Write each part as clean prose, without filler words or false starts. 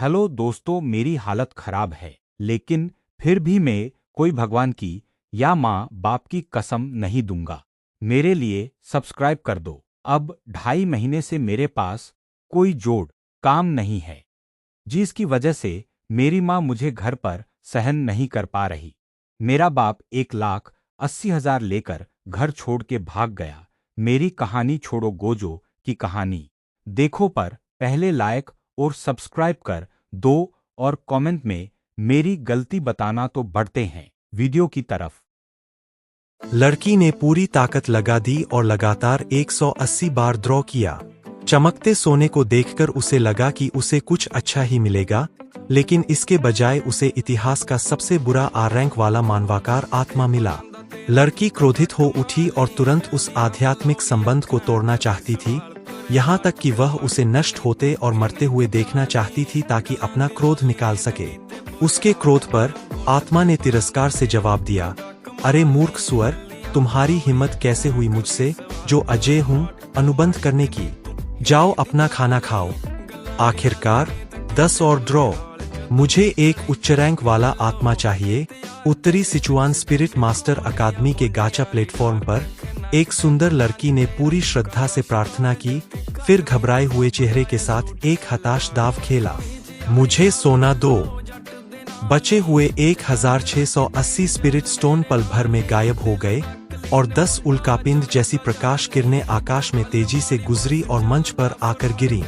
Hello दोस्तों, मेरी हालत खराब है, लेकिन फिर भी मैं कोई भगवान की या माँ बाप की कसम नहीं दूंगा। मेरे लिए सब्सक्राइब कर दो। अब 2.5 महीने से मेरे पास कोई जोड़ काम नहीं है, जिसकी वजह से मेरी माँ मुझे घर पर सहन नहीं कर पा रही। मेरा बाप 1,80,000 लेकर घर छोड़ के भाग गया। मेरी कहानी छोड़ो गोजो की कहानी देखो पर पहले लाइक और सब्सक्राइब कर दो और कमेंट में मेरी गलती बताना तो बढ़ते हैं वीडियो की तरफ। लड़की ने पूरी ताकत लगा दी और लगातार 180 बार ड्रॉ किया। चमकते सोने को देखकर उसे लगा कि उसे कुछ अच्छा ही मिलेगा, लेकिन इसके बजाय उसे इतिहास का सबसे बुरा आर रैंक वाला मानवाकार आत्मा मिला। लड़की क्रोधित हो उठी और तुरंत उस आध्यात्मिक संबंध को तोड़ना चाहती थी, यहाँ तक कि वह उसे नष्ट होते और मरते हुए देखना चाहती थी ताकि अपना क्रोध निकाल सके। उसके क्रोध पर आत्मा ने तिरस्कार से जवाब दिया, अरे मूर्ख सुअर, तुम्हारी हिम्मत कैसे हुई मुझसे, जो अजय हूँ, अनुबंध करने की। जाओ अपना खाना खाओ। आखिरकार 10 और ड्रॉ। मुझे एक उच्च रैंक वाला आत्मा चाहिए। उत्तरी सिचुआन स्पिरिट मास्टर अकादमी के गाचा प्लेटफॉर्म पर एक सुंदर लड़की ने पूरी श्रद्धा से प्रार्थना की, फिर घबराए हुए चेहरे के साथ एक हताश दाव खेला। मुझे सोना दो। बचे हुए 1680 स्पिरिट स्टोन पल भर में गायब हो गए और 10 उल्कापिंड जैसी प्रकाश किरणें आकाश में तेजी से गुजरी और मंच पर आकर गिरी।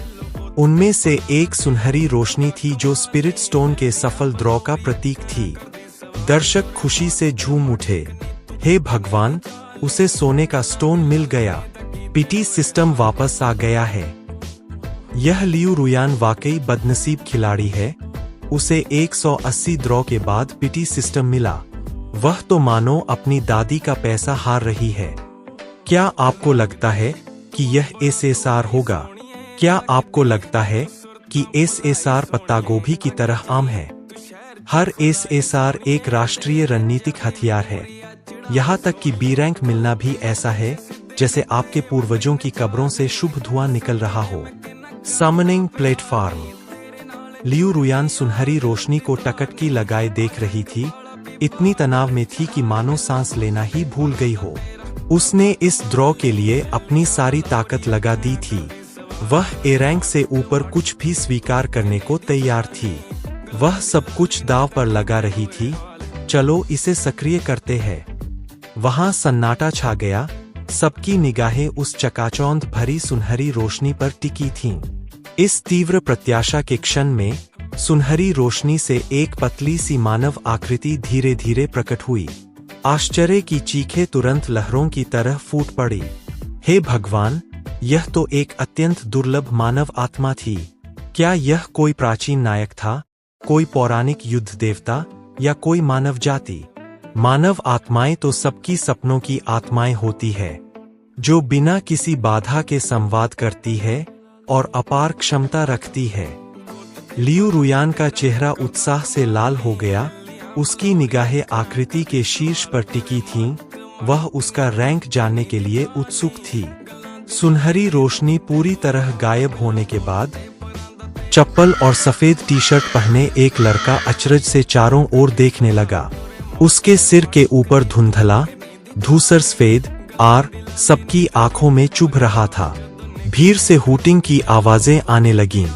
उनमें से एक सुनहरी रोशनी थी जो स्पिरिट स्टोन के सफल ड्रॉ का प्रतीक थी। दर्शक खुशी से झूम उठे। हे भगवान, उसे सोने का स्टोन मिल गया। पीटी सिस्टम वापस आ गया है। यह लियू रुयान वाकई बदनसीब खिलाड़ी है। उसे 180 ड्रॉ के बाद पीटी सिस्टम मिला। वह तो मानो अपनी दादी का पैसा हार रही है। क्या आपको लगता है कि यह एसएसआर होगा? क्या आपको लगता है कि एसएसआर पत्ता गोभी की तरह आम है? हर एसएसआर एक राष्ट्रीय रणनीतिक हथियार है। यहाँ तक कि बी रैंक मिलना भी ऐसा है जैसे आपके पूर्वजों की कब्रों से शुभ धुआं निकल रहा हो। Summoning platform. लियू रुयान सुनहरी रोशनी को टकटकी लगाए देख रही थी। इतनी तनाव में थी कि मानो सांस लेना ही भूल गई हो। उसने इस ड्रॉ के लिए अपनी सारी ताकत लगा दी थी। वह ए रैंक से ऊपर कुछ भी स्वीकार करने को तैयार थी। वह सब कुछ दांव पर लगा रही थी। चलो इसे सक्रिय करते हैं। वहां सन्नाटा छा गया। सबकी निगाहें उस चकाचौंध भरी सुनहरी रोशनी पर टिकी थीं। इस तीव्र प्रत्याशा के क्षण में सुनहरी रोशनी से एक पतली सी मानव आकृति धीरे धीरे प्रकट हुई। आश्चर्य की चीखें तुरंत लहरों की तरह फूट पड़ी। हे भगवान, यह तो एक अत्यंत दुर्लभ मानव आत्मा थी। क्या यह कोई प्राचीन नायक था, कोई पौराणिक युद्ध देवता, या कोई मानव जाति? मानव आत्माएं तो सबकी सपनों की आत्माएं होती है, जो बिना किसी बाधा के संवाद करती है और अपार क्षमता रखती है। लियू रुयान का चेहरा उत्साह से लाल हो गया। उसकी निगाहें आकृति के शीर्ष पर टिकी थीं। वह उसका रैंक जानने के लिए उत्सुक थी। सुनहरी रोशनी पूरी तरह गायब होने के बाद चप्पल और सफेद टी शर्ट पहने एक लड़का अचरज से चारों ओर देखने लगा। उसके सिर के ऊपर धुंधला धूसर सफेद आर सबकी आंखों में चुभ रहा था। भीड़ से हूटिंग की आवाजें आने लगीं।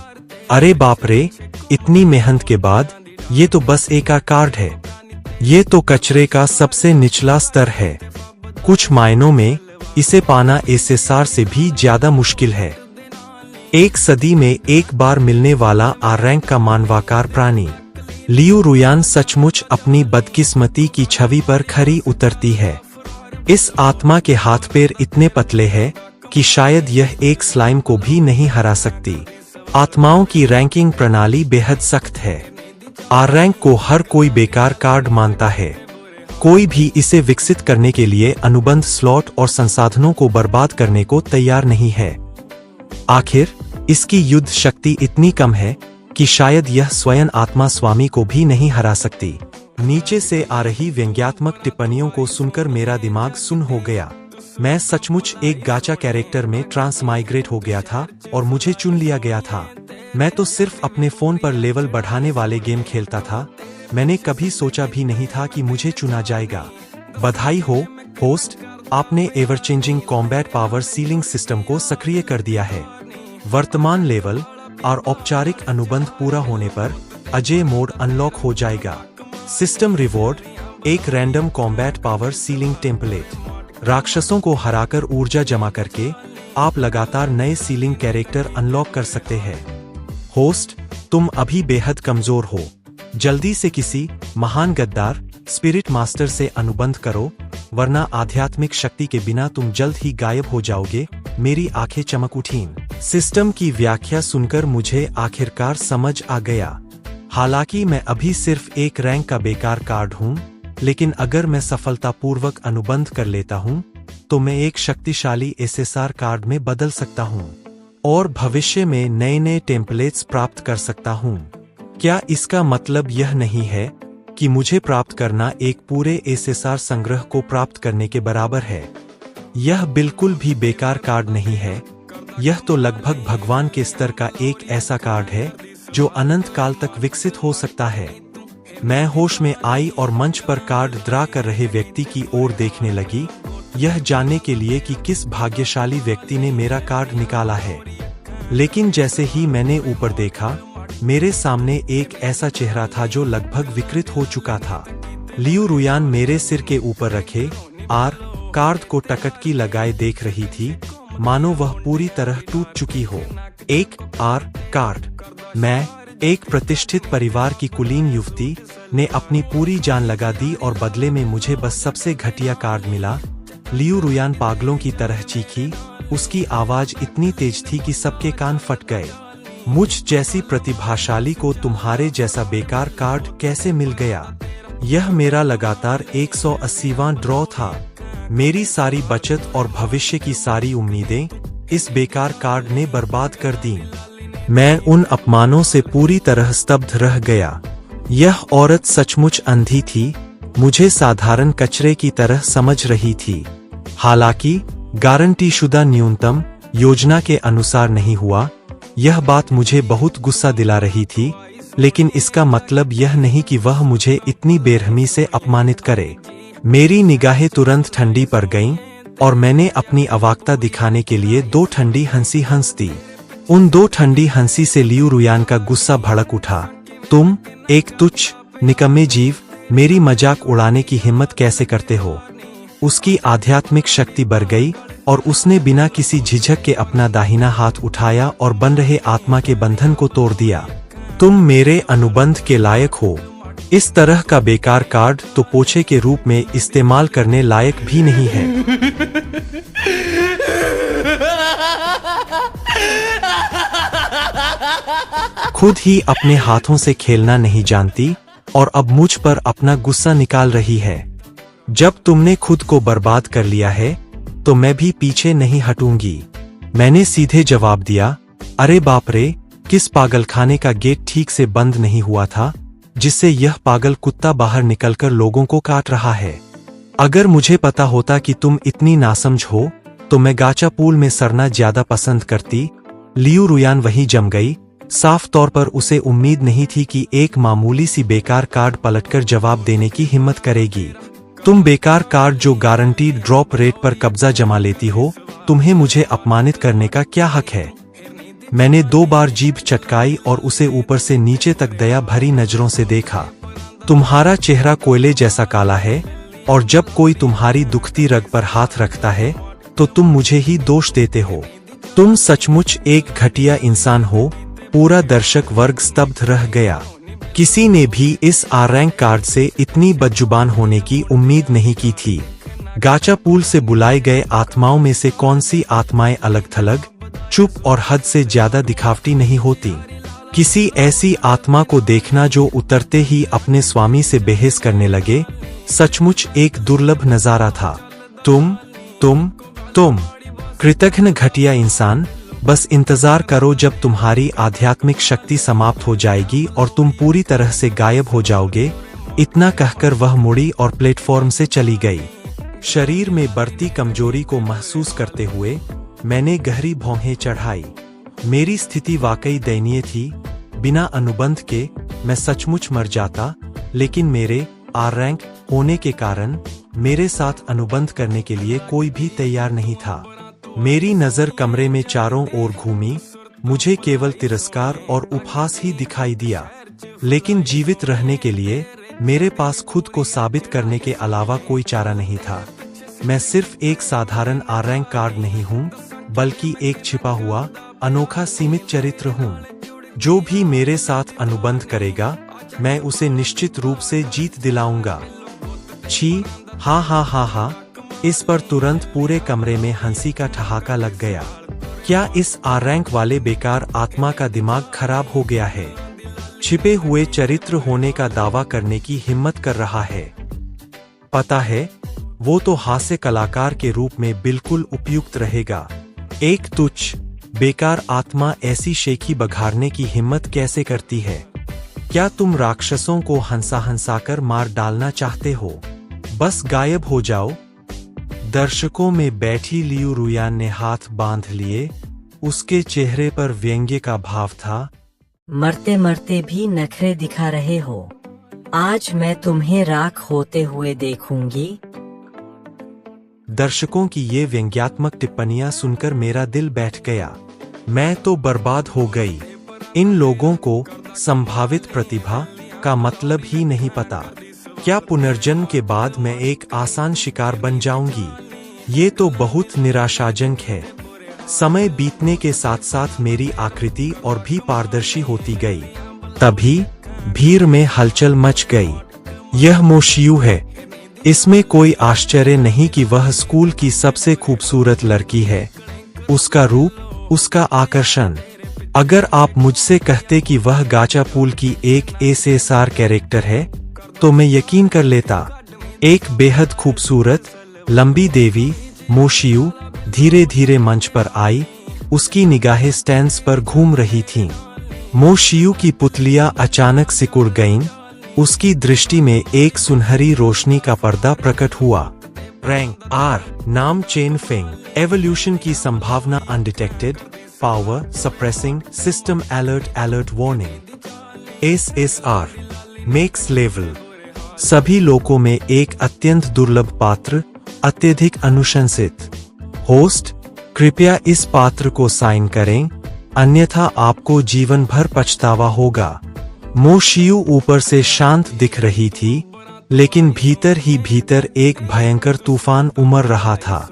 अरे बाप रे, इतनी मेहनत के बाद ये तो बस एक कार्ड है। ये तो कचरे का सबसे निचला स्तर है। कुछ मायनों में इसे पाना एसएसआर से भी ज्यादा मुश्किल है। एक सदी में एक बार मिलने वाला आर रैंक का मानवाकार प्राणी। लियू रुयान सचमुच अपनी बदकिस्मती की छवि पर खरी उतरती है। इस आत्मा के हाथ पैर इतने पतले हैं कि शायद यह एक स्लाइम को भी नहीं हरा सकती। आत्माओं की रैंकिंग प्रणाली बेहद सख्त है। आर रैंक को हर कोई बेकार कार्ड मानता है। कोई भी इसे विकसित करने के लिए अनुबंध स्लॉट और संसाधनों को बर्बाद करने को तैयार नहीं है। आखिर इसकी युद्ध शक्ति इतनी कम है कि शायद यह स्वयं आत्मा स्वामी को भी नहीं हरा सकती। नीचे से आ रही व्यंग्यात्मक टिप्पणियों को सुनकर मेरा दिमाग सुन्न हो गया। मैं सचमुच एक गाचा कैरेक्टर में ट्रांसमाइग्रेट हो गया था और मुझे चुन लिया गया था। मैं तो सिर्फ अपने फोन पर लेवल बढ़ाने वाले गेम खेलता था। मैंने कभी सोचा भी नहीं था कि मुझे चुना जाएगा। बधाई हो, होस्ट, आपने ever changing combat power ceiling system को सक्रिय कर दिया है। वर्तमान लेवल और औपचारिक अनुबंध पूरा होने पर अजय मोड अनलॉक हो जाएगा। सिस्टम रिवॉर्ड, एक random combat power ceiling template. राक्षसों को हराकर ऊर्जा जमा करके आप लगातार नए सीलिंग कैरेक्टर अनलॉक कर सकते हैं। होस्ट, तुम अभी बेहद कमजोर हो। जल्दी से किसी महान गद्दार स्पिरिट मास्टर से अनुबंध करो, वरना आध्यात्मिक शक्ति के बिना तुम जल्द ही गायब हो जाओगे। मेरी आंखें चमक उठीं। सिस्टम की व्याख्या सुनकर मुझे आखिरकार समझ आ गया। हालांकि मैं अभी सिर्फ एक रैंक का बेकार कार्ड हूं, लेकिन अगर मैं सफलतापूर्वक अनुबंध कर लेता हूं, तो मैं एक शक्तिशाली एसएसआर कार्ड में बदल सकता हूं और भविष्य में नए नए टेम्पलेट्स प्राप्त कर सकता हूं। क्या इसका मतलब यह नहीं है कि मुझे प्राप्त करना एक पूरे एसएसआर संग्रह को प्राप्त करने के बराबर है? यह बिल्कुल भी बेकार कार्ड नहीं है। यह तो लगभग भगवान के स्तर का एक ऐसा कार्ड है जो अनंत काल तक विकसित हो सकता है। मैं होश में आई और मंच पर कार्ड ड्रा कर रहे व्यक्ति की ओर देखने लगी, यह जानने के लिए कि किस भाग्यशाली व्यक्ति ने मेरा कार्ड निकाला है। लेकिन जैसे ही मैंने ऊपर देखा, मेरे सामने एक ऐसा चेहरा था जो लगभग विकृत हो चुका था। लियू रुयान मेरे सिर के ऊपर रखे कार्ड को टकटकी लगाए देख रही थी, मानो वह पूरी तरह टूट चुकी हो। एक कार्ड। मैं, एक प्रतिष्ठित परिवार की कुलीन युवती, ने अपनी पूरी जान लगा दी और बदले में मुझे बस सबसे घटिया कार्ड मिला। लियू रुयान पागलों की तरह चीखी। उसकी आवाज इतनी तेज थी कि सबके कान फट गए। मुझ जैसी प्रतिभाशाली को तुम्हारे जैसा बेकार कार्ड कैसे मिल गया? यह मेरा लगातार 180वां ड्रॉ था। मेरी सारी बचत और भविष्य की सारी उम्मीदें इस बेकार कार्ड ने बर्बाद कर दी। मैं उन अपमानों से पूरी तरह स्तब्ध रह गया। यह औरत सचमुच अंधी थी, मुझे साधारण कचरे की तरह समझ रही थी। हालांकि गारंटीशुदा न्यूनतम योजना के अनुसार नहीं हुआ। यह बात मुझे बहुत गुस्सा दिला रही थी, लेकिन इसका मतलब यह नहीं कि वह मुझे इतनी बेरहमी से अपमानित करे। मेरी निगाहें तुरंत ठंडी पड़ गईं और मैंने अपनी अवाकता दिखाने के लिए 2 ठंडी हंसी हंस दी। उन 2 ठंडी हंसी से लियू रुयान का गुस्सा भड़क उठा। तुम, एक तुच्छ, निकम्मे जीव, मेरी मजाक उड़ाने की हिम्मत कैसे करते हो? उसकी आध्यात्मिक शक्ति बढ़ गई और उसने बिना किसी झिझक के अपना दाहिना हाथ उठाया और बन रहे आत्मा के बंधन को तोड़ दिया। तुम मेरे अनुबंध के लायक हो। इस तरह का बेकार कार्ड तो पोछे के रूप में इस्तेमाल करने लायक भी नहीं है। खुद ही अपने हाथों से खेलना नहीं जानती और अब मुझ पर अपना गुस्सा निकाल रही है। जब तुमने खुद को बर्बाद कर लिया है, तो मैं भी पीछे नहीं हटूंगी। मैंने सीधे जवाब दिया, अरे बाप रे, किस पागलखाने का गेट ठीक से बंद नहीं हुआ था, जिससे यह पागल कुत्ता बाहर निकलकर लोगों को काट रहा है। अगर मुझे पता होता कि तुम इतनी नासमझ हो, तो मैं गाचा पूल में सरना ज्यादा पसंद करती। लियू रुयान वहीं जम गई। साफ तौर पर उसे उम्मीद नहीं थी कि एक मामूली सी बेकार कार्ड पलटकर जवाब देने की हिम्मत करेगी। तुम बेकार कार्ड जो गारंटीड ड्रॉप रेट पर कब्जा जमा लेती हो, तुम्हें मुझे अपमानित करने का क्या हक है? मैंने 2 बार जीभ चटकाई और उसे ऊपर से नीचे तक दया भरी नजरों से देखा। तुम्हारा चेहरा कोयले जैसा काला है और जब कोई तुम्हारी दुखती रग पर हाथ रखता है, तो तुम मुझे ही दोष देते हो। तुम सचमुच एक घटिया इंसान हो। पूरा दर्शक वर्ग स्तब्ध रह गया। किसी ने भी इस रैंक कार्ड से इतनी बदजुबान होने की उम्मीद नहीं की थी। गाचा पूल से बुलाए गए आत्माओं में से कौन सी आत्माएं अलग थलग, चुप और हद से ज्यादा दिखावटी नहीं होती। किसी ऐसी आत्मा को देखना जो उतरते ही अपने स्वामी से बहस करने लगे, सचमुच एक दुर्लभ नजारा था। तुम कृतघ्न घटिया इंसान, बस इंतजार करो जब तुम्हारी आध्यात्मिक शक्ति समाप्त हो जाएगी और तुम पूरी तरह से गायब हो जाओगे। इतना कहकर वह मुड़ी और प्लेटफॉर्म से चली गई। शरीर में बढ़ती कमजोरी को महसूस करते हुए मैंने गहरी भौहें चढ़ाई। मेरी स्थिति वाकई दयनीय थी। बिना अनुबंध के मैं सचमुच मर जाता, लेकिन मेरे आर रैंक होने के कारण मेरे साथ अनुबंध करने के लिए कोई भी तैयार नहीं था। मेरी नजर कमरे में चारों ओर घूमी। मुझे केवल तिरस्कार और उपहास ही दिखाई दिया, लेकिन जीवित रहने के लिए मेरे पास खुद को साबित करने के अलावा कोई चारा नहीं था। मैं सिर्फ एक साधारण आर रैंक कार्ड नहीं हूँ, बल्कि एक छिपा हुआ अनोखा सीमित चरित्र हूँ। जो भी मेरे साथ अनुबंध करेगा, मैं उसे निश्चित रूप से जीत दिलाऊंगा। छी, हा हा हा हा। इस पर तुरंत पूरे कमरे में हंसी का ठहाका लग गया। क्या इस आर रैंक वाले बेकार आत्मा का दिमाग खराब हो गया है? छिपे हुए चरित्र होने का दावा करने की हिम्मत कर रहा है। पता है, वो तो हास्य कलाकार के रूप में बिल्कुल उपयुक्त रहेगा। एक तुच्छ बेकार आत्मा ऐसी शेखी बघारने की हिम्मत कैसे करती है? क्या तुम राक्षसों को हंसा हंसाकर मार डालना चाहते हो? बस गायब हो जाओ। दर्शकों में बैठी लियू रुयान ने हाथ बांध लिए। उसके चेहरे पर व्यंग्य का भाव था। मरते मरते भी नखरे दिखा रहे हो। आज मैं तुम्हें राख होते हुए देखूंगी। दर्शकों की ये व्यंग्यात्मक टिप्पणियां सुनकर मेरा दिल बैठ गया। मैं तो बर्बाद हो गई। इन लोगों को संभावित प्रतिभा का मतलब ही नहीं पता। क्या पुनर्जन्म के बाद मैं एक आसान शिकार बन जाऊंगी? ये तो बहुत निराशाजनक है। समय बीतने के साथ साथ मेरी आकृति और भी पारदर्शी होती गई। तभी भीड़ में हलचल मच गई। यह मोशियू है। इसमें कोई आश्चर्य नहीं कि वह स्कूल की सबसे खूबसूरत लड़की है। उसका रूप, उसका आकर्षण। अगर आप मुझसे कहते कि वह गाचापुल की एक एसएसआर कैरेक्टर है, तो मैं यकीन कर लेता। एक बेहद खूबसूरत लंबी देवी मोशियू धीरे धीरे मंच पर आई। उसकी निगाहें स्टैंड्स पर घूम रही थीं। मोशियू की पुतलियां अचानक सिकुड़ गईं। उसकी दृष्टि में एक सुनहरी रोशनी का पर्दा प्रकट हुआ। रैंक आर, नाम चेन फेंग, एवोल्यूशन की संभावना undetected, power suppressing system alert warning. SSR, max level. सभी लोगों में एक अत्यंत दुर्लभ पात्र, अत्यधिक अनुशंसित। होस्ट, कृपया इस पात्र को साइन करें, अन्यथा आपको जीवन भर पछतावा होगा। मोशियू ऊपर से शांत दिख रही थी, लेकिन भीतर ही भीतर एक भयंकर तूफान उमड़ रहा था।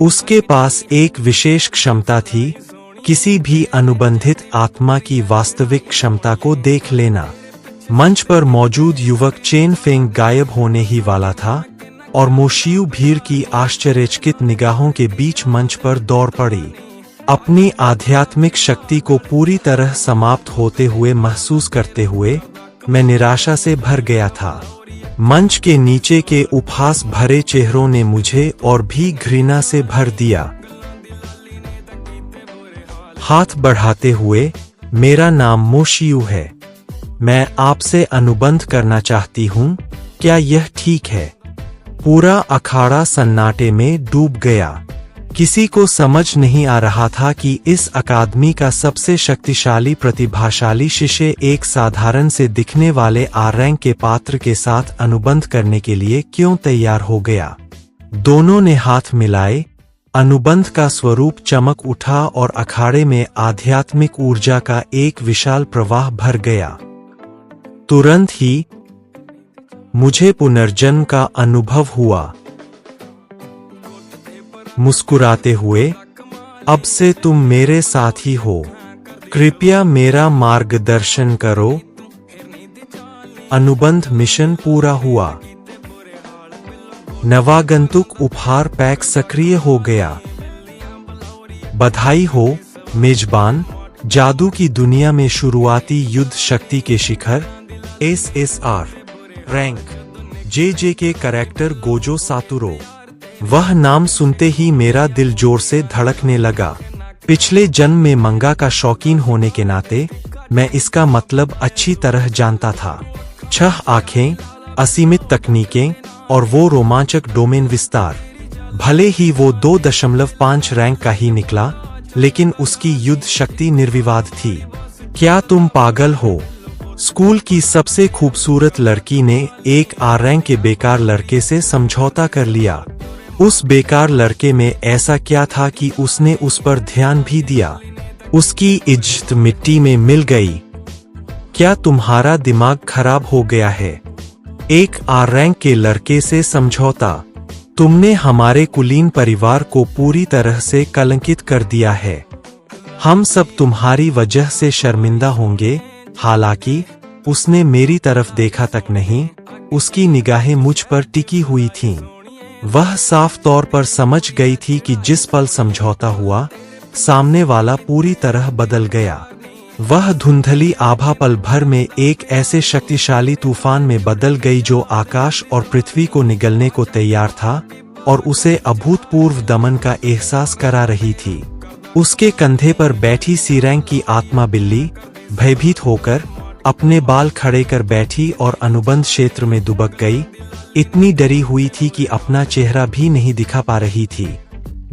उसके पास एक विशेष क्षमता थी, किसी भी अनुबंधित आत्मा की वास्तविक क्षमता को देख लेना। मंच पर मौजूद युवक चेन फेंग गायब होने ही वाला था और मोशियू भीड़ की आश्चर्यचकित निगाहों के बीच मंच पर दौड़ पड़ी। अपनी आध्यात्मिक शक्ति को पूरी तरह समाप्त होते हुए महसूस करते हुए मैं निराशा से भर गया था। मंच के नीचे के उपहास भरे चेहरों ने मुझे और भी घृणा से भर दिया। हाथ बढ़ाते हुए, मेरा नाम मोशियू है। मैं आपसे अनुबंध करना चाहती हूँ, क्या यह ठीक है? पूरा अखाड़ा सन्नाटे में डूब गया। किसी को समझ नहीं आ रहा था कि इस अकादमी का सबसे शक्तिशाली प्रतिभाशाली शिष्य एक साधारण से दिखने वाले आर रैंक के पात्र के साथ अनुबंध करने के लिए क्यों तैयार हो गया। दोनों ने हाथ मिलाए। अनुबंध का स्वरूप चमक उठा और अखाड़े में आध्यात्मिक ऊर्जा का एक विशाल प्रवाह भर गया। तुरंत ही मुझे पुनर्जन्म का अनुभव हुआ। मुस्कुराते हुए, अब से तुम मेरे साथी हो, कृपया मेरा मार्गदर्शन करो। अनुबंध मिशन पूरा हुआ। नवागंतुक उपहार पैक सक्रिय हो गया। बधाई हो मेजबान, जादू की दुनिया में शुरुआती युद्ध शक्ति के शिखर। एसएसआर रैंक जे के कैरेक्टर गोजो सातुरो। वह नाम सुनते ही मेरा दिल जोर से धड़कने लगा। पिछले जन्म में मंगा का शौकीन होने के नाते मैं इसका मतलब अच्छी तरह जानता था। 6 आंखें, असीमित तकनीकें और वो रोमांचक डोमेन विस्तार। भले ही वो 2.5 रैंक का ही निकला, लेकिन उसकी युद्ध शक्ति निर्विवाद थी। क्या तुम पागल हो? स्कूल की सबसे खूबसूरत लड़की ने एक आर रैंक के बेकार लड़के से समझौता कर लिया। उस बेकार लड़के में ऐसा क्या था कि उसने उस पर ध्यान भी दिया? उसकी इज्जत मिट्टी में मिल गई। क्या तुम्हारा दिमाग खराब हो गया है? एक आर रैंक के लड़के से समझौता? तुमने हमारे कुलीन परिवार को पूरी तरह से कलंकित कर दिया है। हम सब तुम्हारी वजह से शर्मिंदा होंगे। हालांकि उसने मेरी तरफ देखा तक नहीं, उसकी निगाहें मुझ पर टिकी हुई थीं। वह साफ तौर पर समझ गई थी कि जिस पल समझौता हुआ, सामने वाला पूरी तरह बदल गया। वह धुंधली आभा पल भर में एक ऐसे शक्तिशाली तूफान में बदल गई जो आकाश और पृथ्वी को निगलने को तैयार था और उसे अभूतपूर्व दमन का एहसास करा रही थी। उसके कंधे पर बैठी सी रैंक की आत्मा बिल्ली भयभीत होकर अपने बाल खड़े कर बैठी और अनुबंध क्षेत्र में दुबक गई। इतनी डरी हुई थी कि अपना चेहरा भी नहीं दिखा पा रही थी।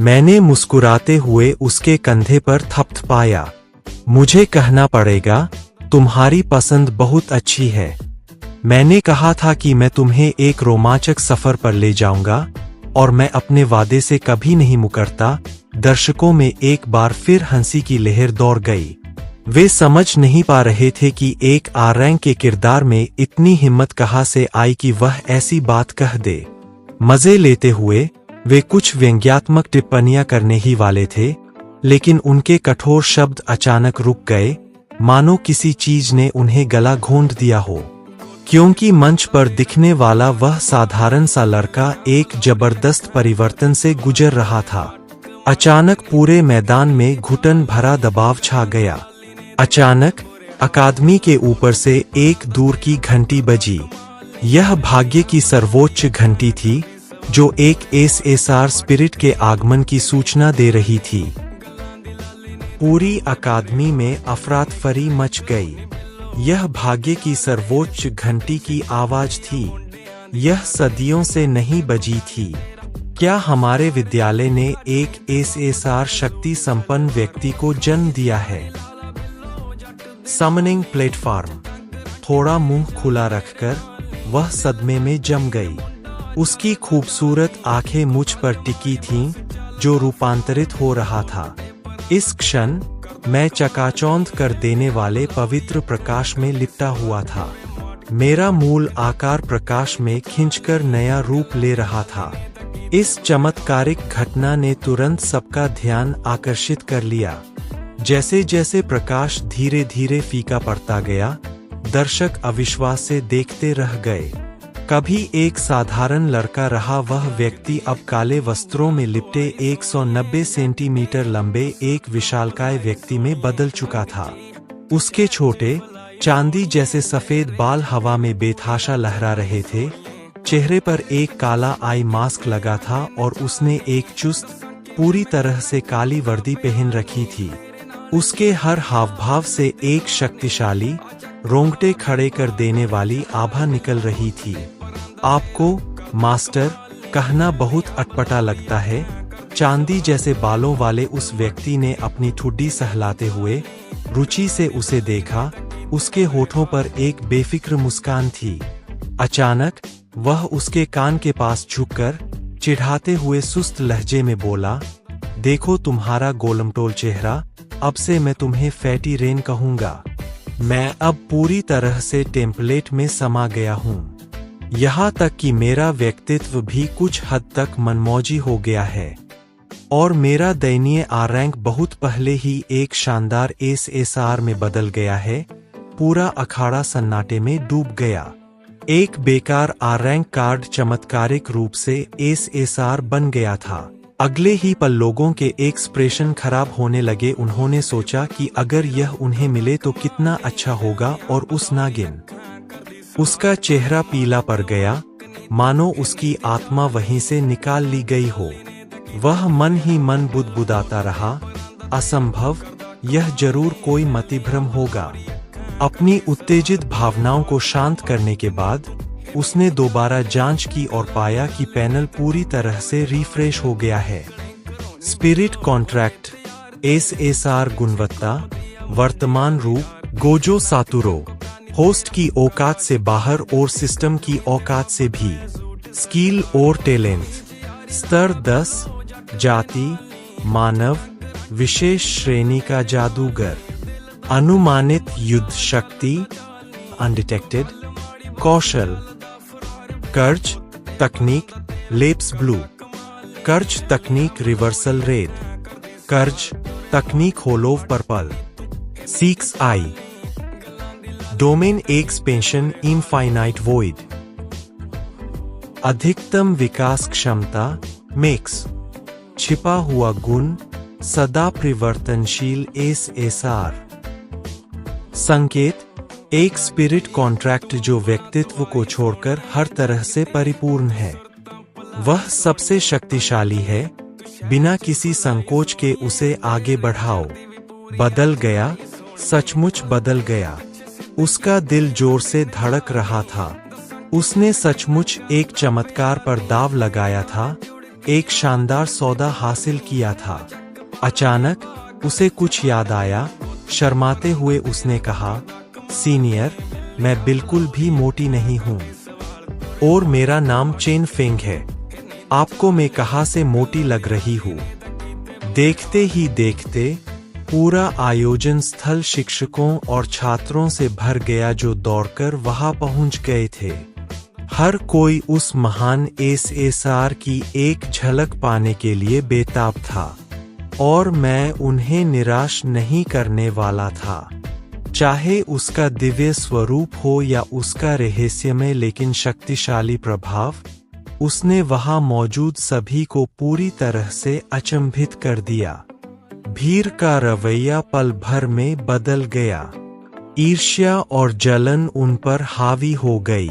मैंने मुस्कुराते हुए उसके कंधे पर थपथपाया। मुझे कहना पड़ेगा, तुम्हारी पसंद बहुत अच्छी है। मैंने कहा था कि मैं तुम्हें एक रोमांचक सफर पर ले जाऊंगा और मैं अपने वादे से कभी नहीं मुकरता। दर्शकों में एक बार फिर हंसी की लहर दौड़ गई। वे समझ नहीं पा रहे थे कि एक आर रैंक के किरदार में इतनी हिम्मत कहाँ से आई कि वह ऐसी बात कह दे। मजे लेते हुए वे कुछ व्यंग्यात्मक टिप्पणियां करने ही वाले थे, लेकिन उनके कठोर शब्द अचानक रुक गए, मानो किसी चीज ने उन्हें गला घोंट दिया हो। क्योंकि मंच पर दिखने वाला वह साधारण सा लड़का एक जबरदस्त परिवर्तन से गुजर रहा था। अचानक पूरे मैदान में घुटन भरा दबाव छा गया। अचानक अकादमी के ऊपर से एक दूर की घंटी बजी। यह भाग्य की सर्वोच्च घंटी थी जो एक एसएसआर स्पिरिट के आगमन की सूचना दे रही थी। पूरी अकादमी में अफरातफरी मच गई। यह भाग्य की सर्वोच्च घंटी की आवाज थी। यह सदियों से नहीं बजी थी। क्या हमारे विद्यालय ने एक एसएसआर शक्ति संपन्न व्यक्ति को जन्म दिया है? Summoning platform. थोड़ा मुंह खुला रखकर वह सदमे में जम गई। उसकी खूबसूरत आंखें मुझ पर टिकी थीं, जो रूपांतरित हो रहा था। इस क्षण मैं चकाचौंध कर देने वाले पवित्र प्रकाश में लिपटा हुआ था। मेरा मूल आकार प्रकाश में खिंचकर नया रूप ले रहा था। इस चमत्कारिक घटना ने तुरंत सबका ध्यान आकर्षित कर लिया। जैसे जैसे प्रकाश धीरे धीरे फीका पड़ता गया, दर्शक अविश्वास से देखते रह गए। कभी एक साधारण लड़का रहा वह व्यक्ति अब काले वस्त्रों में लिपटे 190 सेंटीमीटर लंबे एक विशालकाय व्यक्ति में बदल चुका था। उसके छोटे चांदी जैसे सफेद बाल हवा में बेतहाशा लहरा रहे थे। चेहरे पर एक काला आई मास्क लगा था और उसने एक चुस्त, पूरी तरह से काली वर्दी पहन रखी थी। उसके हर हावभाव से एक शक्तिशाली, रोंगटे खड़े कर देने वाली आभा निकल रही थी। आपको, मास्टर, कहना बहुत अटपटा लगता है। चांदी जैसे बालों वाले उस व्यक्ति ने अपनी ठुड्डी सहलाते हुए रुचि से उसे देखा। उसके होठों पर एक बेफिक्र मुस्कान थी। अचानक वह उसके कान के पास झुककर चिढ़ाते हुए सुस्त लहजे में बोला, देखो तुम्हारा गोलमटोल चेहरा, अब से मैं तुम्हें फैटी रेन कहूंगा। मैं अब पूरी तरह से टेम्पलेट में समा गया हूँ। यहाँ तक कि मेरा व्यक्तित्व भी कुछ हद तक मनमौजी हो गया है और मेरा दयनीय आर रैंक बहुत पहले ही एक शानदार एसएसआर में बदल गया है। पूरा अखाड़ा सन्नाटे में डूब गया। एक बेकार आर रैंक कार्ड चमत्कारिक रूप से एसएसआर बन गया था। अगले ही पल लोगों के एक्सप्रेशन खराब होने लगे। उन्होंने सोचा कि अगर यह उन्हें मिले तो कितना अच्छा होगा, और उस नागिन, उसका चेहरा पीला पड़ गया, मानो उसकी आत्मा वहीं से निकाल ली गई हो। वह मन ही मन बुदबुदाता रहा, असंभव, यह जरूर कोई मतिभ्रम होगा। अपनी उत्तेजित भावनाओं को शांत करने के बाद उसने दोबारा जांच की और पाया कि पैनल पूरी तरह से रिफ्रेश हो गया है। Spirit contract. एसएसआर गुणवत्ता, वर्तमान रूप, गोजो सातुरो, होस्ट की औकात से बाहर और सिस्टम की औकात से भी। स्किल और टैलेंट, स्तर 10, जाति, मानव, विशेष श्रेणी का जादूगर, अनुमानित युद्ध शक्ति, अनडिटेक्टेड, कौशल, कर्ज तकनीक, लेप्स ब्लू, कर्ज तकनीक रिवर्सल रेड, कर्ज तकनीक होलोव पर्पल, सीक्स आई, डोमेन एक्सपेंशन इनफाइनाइट वॉइड, अधिकतम विकास क्षमता, मैक्स, छिपा हुआ गुण, सदा परिवर्तनशील एसएसआर, संकेत, एक स्पिरिट कॉन्ट्रैक्ट जो व्यक्तित्व को छोड़कर हर तरह से परिपूर्ण है। वह सबसे शक्तिशाली है, बिना किसी संकोच के उसे आगे बढ़ाओ। बदल गया, सचमुच बदल गया। उसका दिल जोर से धड़क रहा था। उसने सचमुच एक चमत्कार पर दाव लगाया था, एक शानदार सौदा हासिल किया था। अचानक उसे कुछ याद आया। शर्माते हुए उसने कहा, सीनियर, मैं बिल्कुल भी मोटी नहीं हूं और मेरा नाम चेन फेंग है। आपको मैं कहां से मोटी लग रही हूं? देखते ही देखते पूरा आयोजन स्थल शिक्षकों और छात्रों से भर गया जो दौड़कर वहां पहुंच गए थे। हर कोई उस महान एसएसआर की एक झलक पाने के लिए बेताब था और मैं उन्हें निराश नहीं करने वाला था। चाहे उसका दिव्य स्वरूप हो या उसका रहस्यमय लेकिन शक्तिशाली प्रभाव, उसने वहां मौजूद सभी को पूरी तरह से अचंभित कर दिया। भीड़ का रवैया पल भर में बदल गया। ईर्ष्या और जलन उन पर हावी हो गई,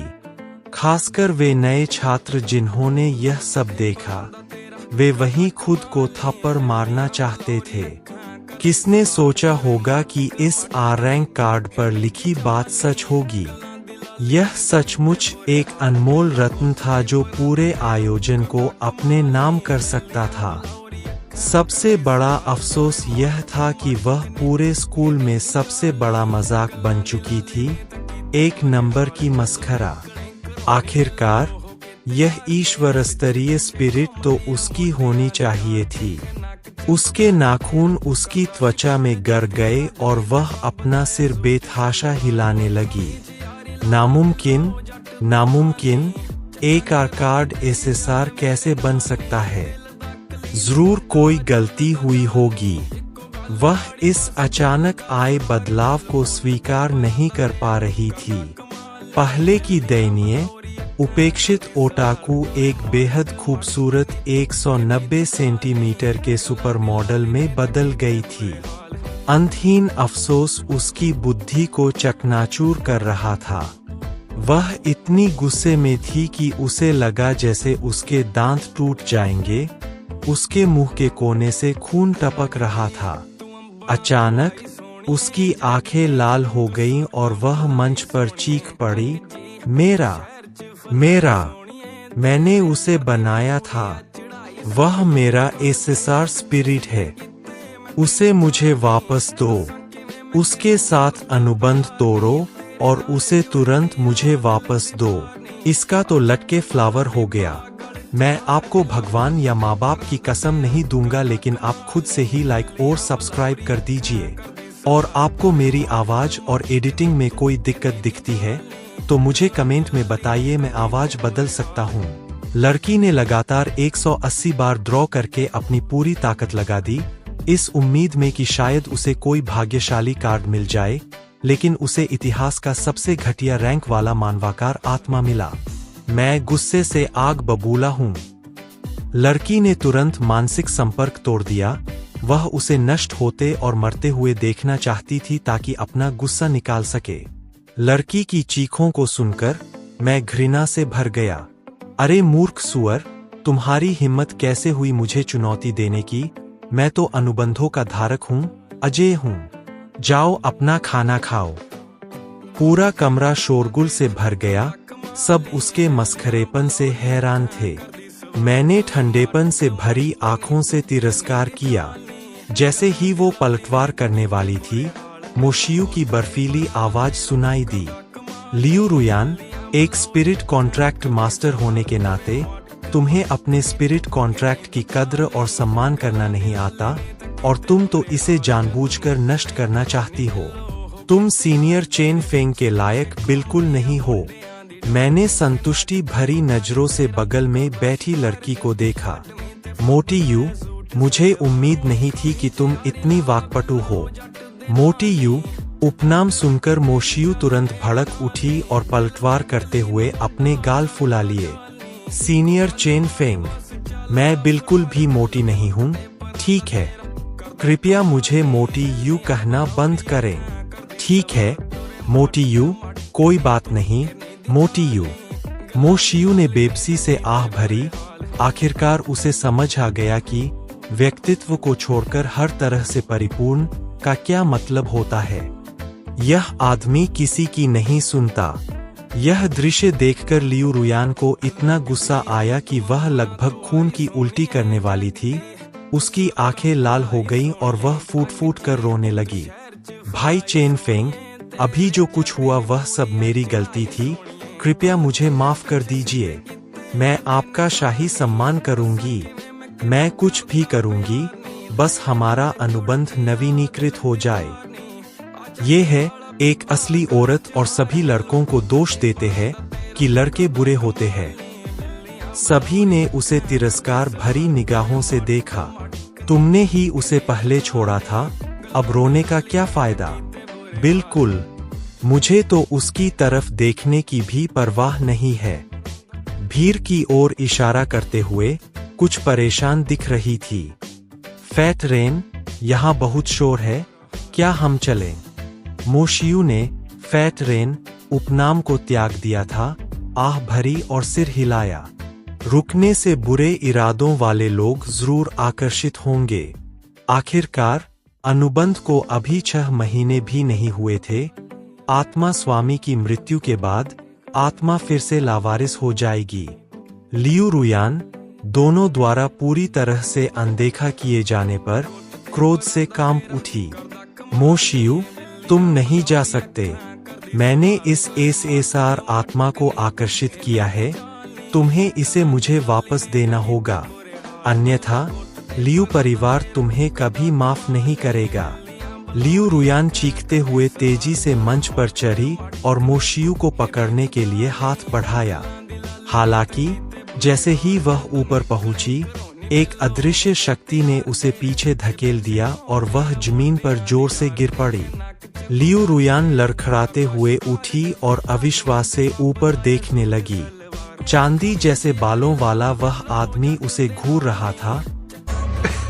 खासकर वे नए छात्र जिन्होंने यह सब देखा। वे वहीं खुद को थप्पड़ मारना चाहते थे। किसने सोचा होगा कि इस रैंक कार्ड पर लिखी बात सच होगी? यह सचमुच एक अनमोल रत्न था जो पूरे आयोजन को अपने नाम कर सकता था। सबसे बड़ा अफसोस यह था कि वह पूरे स्कूल में सबसे बड़ा मजाक बन चुकी थी, एक नंबर की मस्खरा। आखिरकार यह ईश्वर स्तरीय स्पिरिट तो उसकी होनी चाहिए थी। उसके नाखून उसकी त्वचा में गर गए और वह अपना सिर बेतहाशा हिलाने लगी। नामुमकिन, नामुमकिन, एक कार्ड एसएसआर कैसे बन सकता है? जरूर कोई गलती हुई होगी। वह इस अचानक आए बदलाव को स्वीकार नहीं कर पा रही थी। पहले की दयनीय, उपेक्षित ओटाकू एक बेहद खूबसूरत 190 सेंटीमीटर के सुपर मॉडल में बदल गई थी। अंतहीन अफसोस उसकी बुद्धि को चकनाचूर कर रहा था। वह इतनी गुस्से में थी कि उसे लगा जैसे उसके दांत टूट जाएंगे। उसके मुंह के कोने से खून टपक रहा था। अचानक उसकी आंखें लाल हो गईं और वह मंच पर चीख पड़ी, मेरा, मेरा, मैंने उसे बनाया था। वह मेरा एसएसआर स्पिरिट है। उसे मुझे वापस दो। उसके साथ अनुबंध तोड़ो और उसे तुरंत मुझे वापस दो। इसका तो लटके फ्लावर हो गया। मैं आपको भगवान या माँ बाप की कसम नहीं दूंगा, लेकिन आप खुद से ही लाइक और सब्सक्राइब कर दीजिए। और आपको मेरी आवाज और एडिटिंग में कोई दिक्कत दिखती है तो मुझे कमेंट में बताइए, मैं आवाज बदल सकता हूँ। लड़की ने लगातार 180 बार ड्रॉ करके अपनी पूरी ताकत लगा दी, इस उम्मीद में कि शायद उसे कोई भाग्यशाली कार्ड मिल जाए, लेकिन उसे इतिहास का सबसे घटिया रैंक वाला मानवाकार आत्मा मिला। मैं गुस्से से आग बबूला हूँ। लड़की ने तुरंत मानसिक संपर्क तोड़ दिया। वह उसे नष्ट होते और मरते हुए देखना चाहती थी ताकि अपना गुस्सा निकाल सके। लड़की की चीखों को सुनकर मैं घृणा से भर गया। अरे मूर्ख सुअर, तुम्हारी हिम्मत कैसे हुई मुझे चुनौती देने की? मैं तो अनुबंधों का धारक हूँ, अजय हूँ। जाओ अपना खाना खाओ। पूरा कमरा शोरगुल से भर गया। सब उसके मस्खरेपन से हैरान थे। मैंने ठंडेपन से भरी आंखों से तिरस्कार किया। जैसे ही वो पलटवार करने वाली थी, मोशियू की बर्फीली आवाज सुनाई दी। लियू रुयान, एक स्पिरिट कॉन्ट्रैक्ट मास्टर होने के नाते तुम्हें अपने स्पिरिट कॉन्ट्रैक्ट की कद्र और सम्मान करना नहीं आता, और तुम तो इसे जानबूझकर नष्ट करना चाहती हो। तुम सीनियर चेन फेंग के लायक बिल्कुल नहीं हो। मैंने संतुष्टि भरी नजरों से बगल में बैठी लड़की को देखा। मोटी यू, मुझे उम्मीद नहीं थी कि तुम इतनी वाकपटु हो। मोटी यू उपनाम सुनकर मोशियू तुरंत भड़क उठी और पलटवार करते हुए अपने गाल फुला लिए। सीनियर चेन फेंग, मैं बिल्कुल भी मोटी नहीं हूँ, ठीक है? कृपया मुझे मोटी यू कहना बंद करें। ठीक है, मोटी यू, कोई बात नहीं, मोटी यू। मोशियू ने बेबसी से आह भरी। आखिरकार उसे समझ आ गया कि व्यक्तित्व को छोड़कर हर तरह से परिपूर्ण का क्या मतलब होता है। यह आदमी किसी की नहीं सुनता। यह दृश्य देखकर लियू रुयान को इतना गुस्सा आया कि वह लगभग खून की उल्टी करने वाली थी। उसकी आंखें लाल हो गईं और वह फूट फूट कर रोने लगी। भाई चेन फेंग, अभी जो कुछ हुआ वह सब मेरी गलती थी। कृपया मुझे माफ कर दीजिए। मैं आपका शाही सम्मान करूंगी। मैं कुछ भी करूंगी, बस हमारा अनुबंध नवीनीकृत हो जाए। ये है एक असली औरत और सभी लड़कों को दोष देते हैं कि लड़के बुरे होते हैं। सभी ने उसे तिरस्कार भरी निगाहों से देखा। तुमने ही उसे पहले छोड़ा था, अब रोने का क्या फायदा? बिल्कुल, मुझे तो उसकी तरफ देखने की भी परवाह नहीं है। भीड़ की ओर इशारा करते हुए कुछ परेशान दिख रही थी। फैट रेन, यहाँ बहुत शोर है, क्या हम चलें? मोशियू ने फैट रेन उपनाम को त्याग दिया था, आह भरी और सिर हिलाया। रुकने से बुरे इरादों वाले लोग जरूर आकर्षित होंगे। आखिरकार अनुबंध को अभी 6 महीने भी नहीं हुए थे। आत्मा स्वामी की मृत्यु के बाद आत्मा फिर से लावारिस हो जाएगी। लियू रुयान, दोनों द्वारा पूरी तरह से अनदेखा किए जाने पर क्रोध से कांप उठी। मोशियू, तुम नहीं जा सकते। मैंने इस एसएसआर आत्मा को आकर्षित किया है, तुम्हें इसे मुझे वापस देना होगा, अन्यथा लियू परिवार तुम्हें कभी माफ नहीं करेगा। लियू रुयान चीखते हुए तेजी से मंच पर चढ़ी और मोशियू को पकड़ने के लिए हाथ बढ़ाया। हालांकि जैसे ही वह ऊपर पहुंची, एक अदृश्य शक्ति ने उसे पीछे धकेल दिया और वह जमीन पर जोर से गिर पड़ी। लियू रुयान लड़खड़ाते हुए उठी और अविश्वास से ऊपर देखने लगी। चांदी जैसे बालों वाला वह आदमी उसे घूर रहा था।